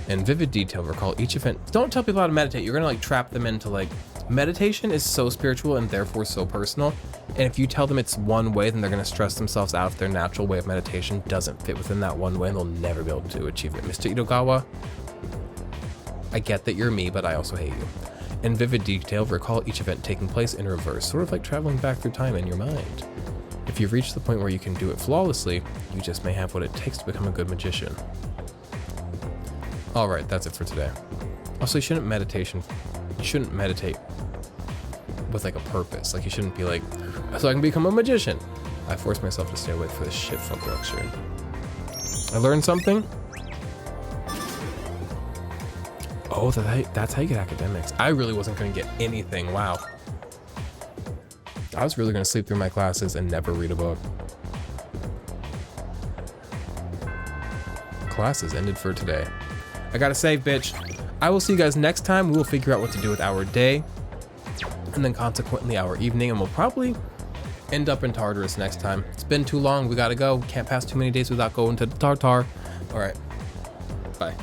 in vivid detail, recall each event. Don't tell people how to meditate. You're gonna like trap them into like, meditation is so spiritual and therefore so personal. And if you tell them it's one way, then they're gonna stress themselves out if their natural way of meditation doesn't fit within that one way, and they'll never be able to achieve it. Mr. Itogawa, I get that you're me, but I also hate you. In vivid detail, recall each event taking place in reverse, sort of like traveling back through time in your mind. If you've reached the point where you can do it flawlessly, you just may have what it takes to become a good magician. Alright, that's it for today. Also, you shouldn't meditate with like a purpose. Like you shouldn't be like, so I can become a magician. I forced myself to stay awake for this shit fuck lecture. I learned something. Oh, that's how you get academics. I really wasn't gonna get anything, wow. I was really gonna sleep through my classes and never read a book. Classes ended for today. I gotta save, bitch. I will see you guys next time. We will figure out what to do with our day and then consequently our evening, and we'll probably end up in Tartarus next time. It's been too long, we gotta go. Can't pass too many days without going to Tartar. All right, bye.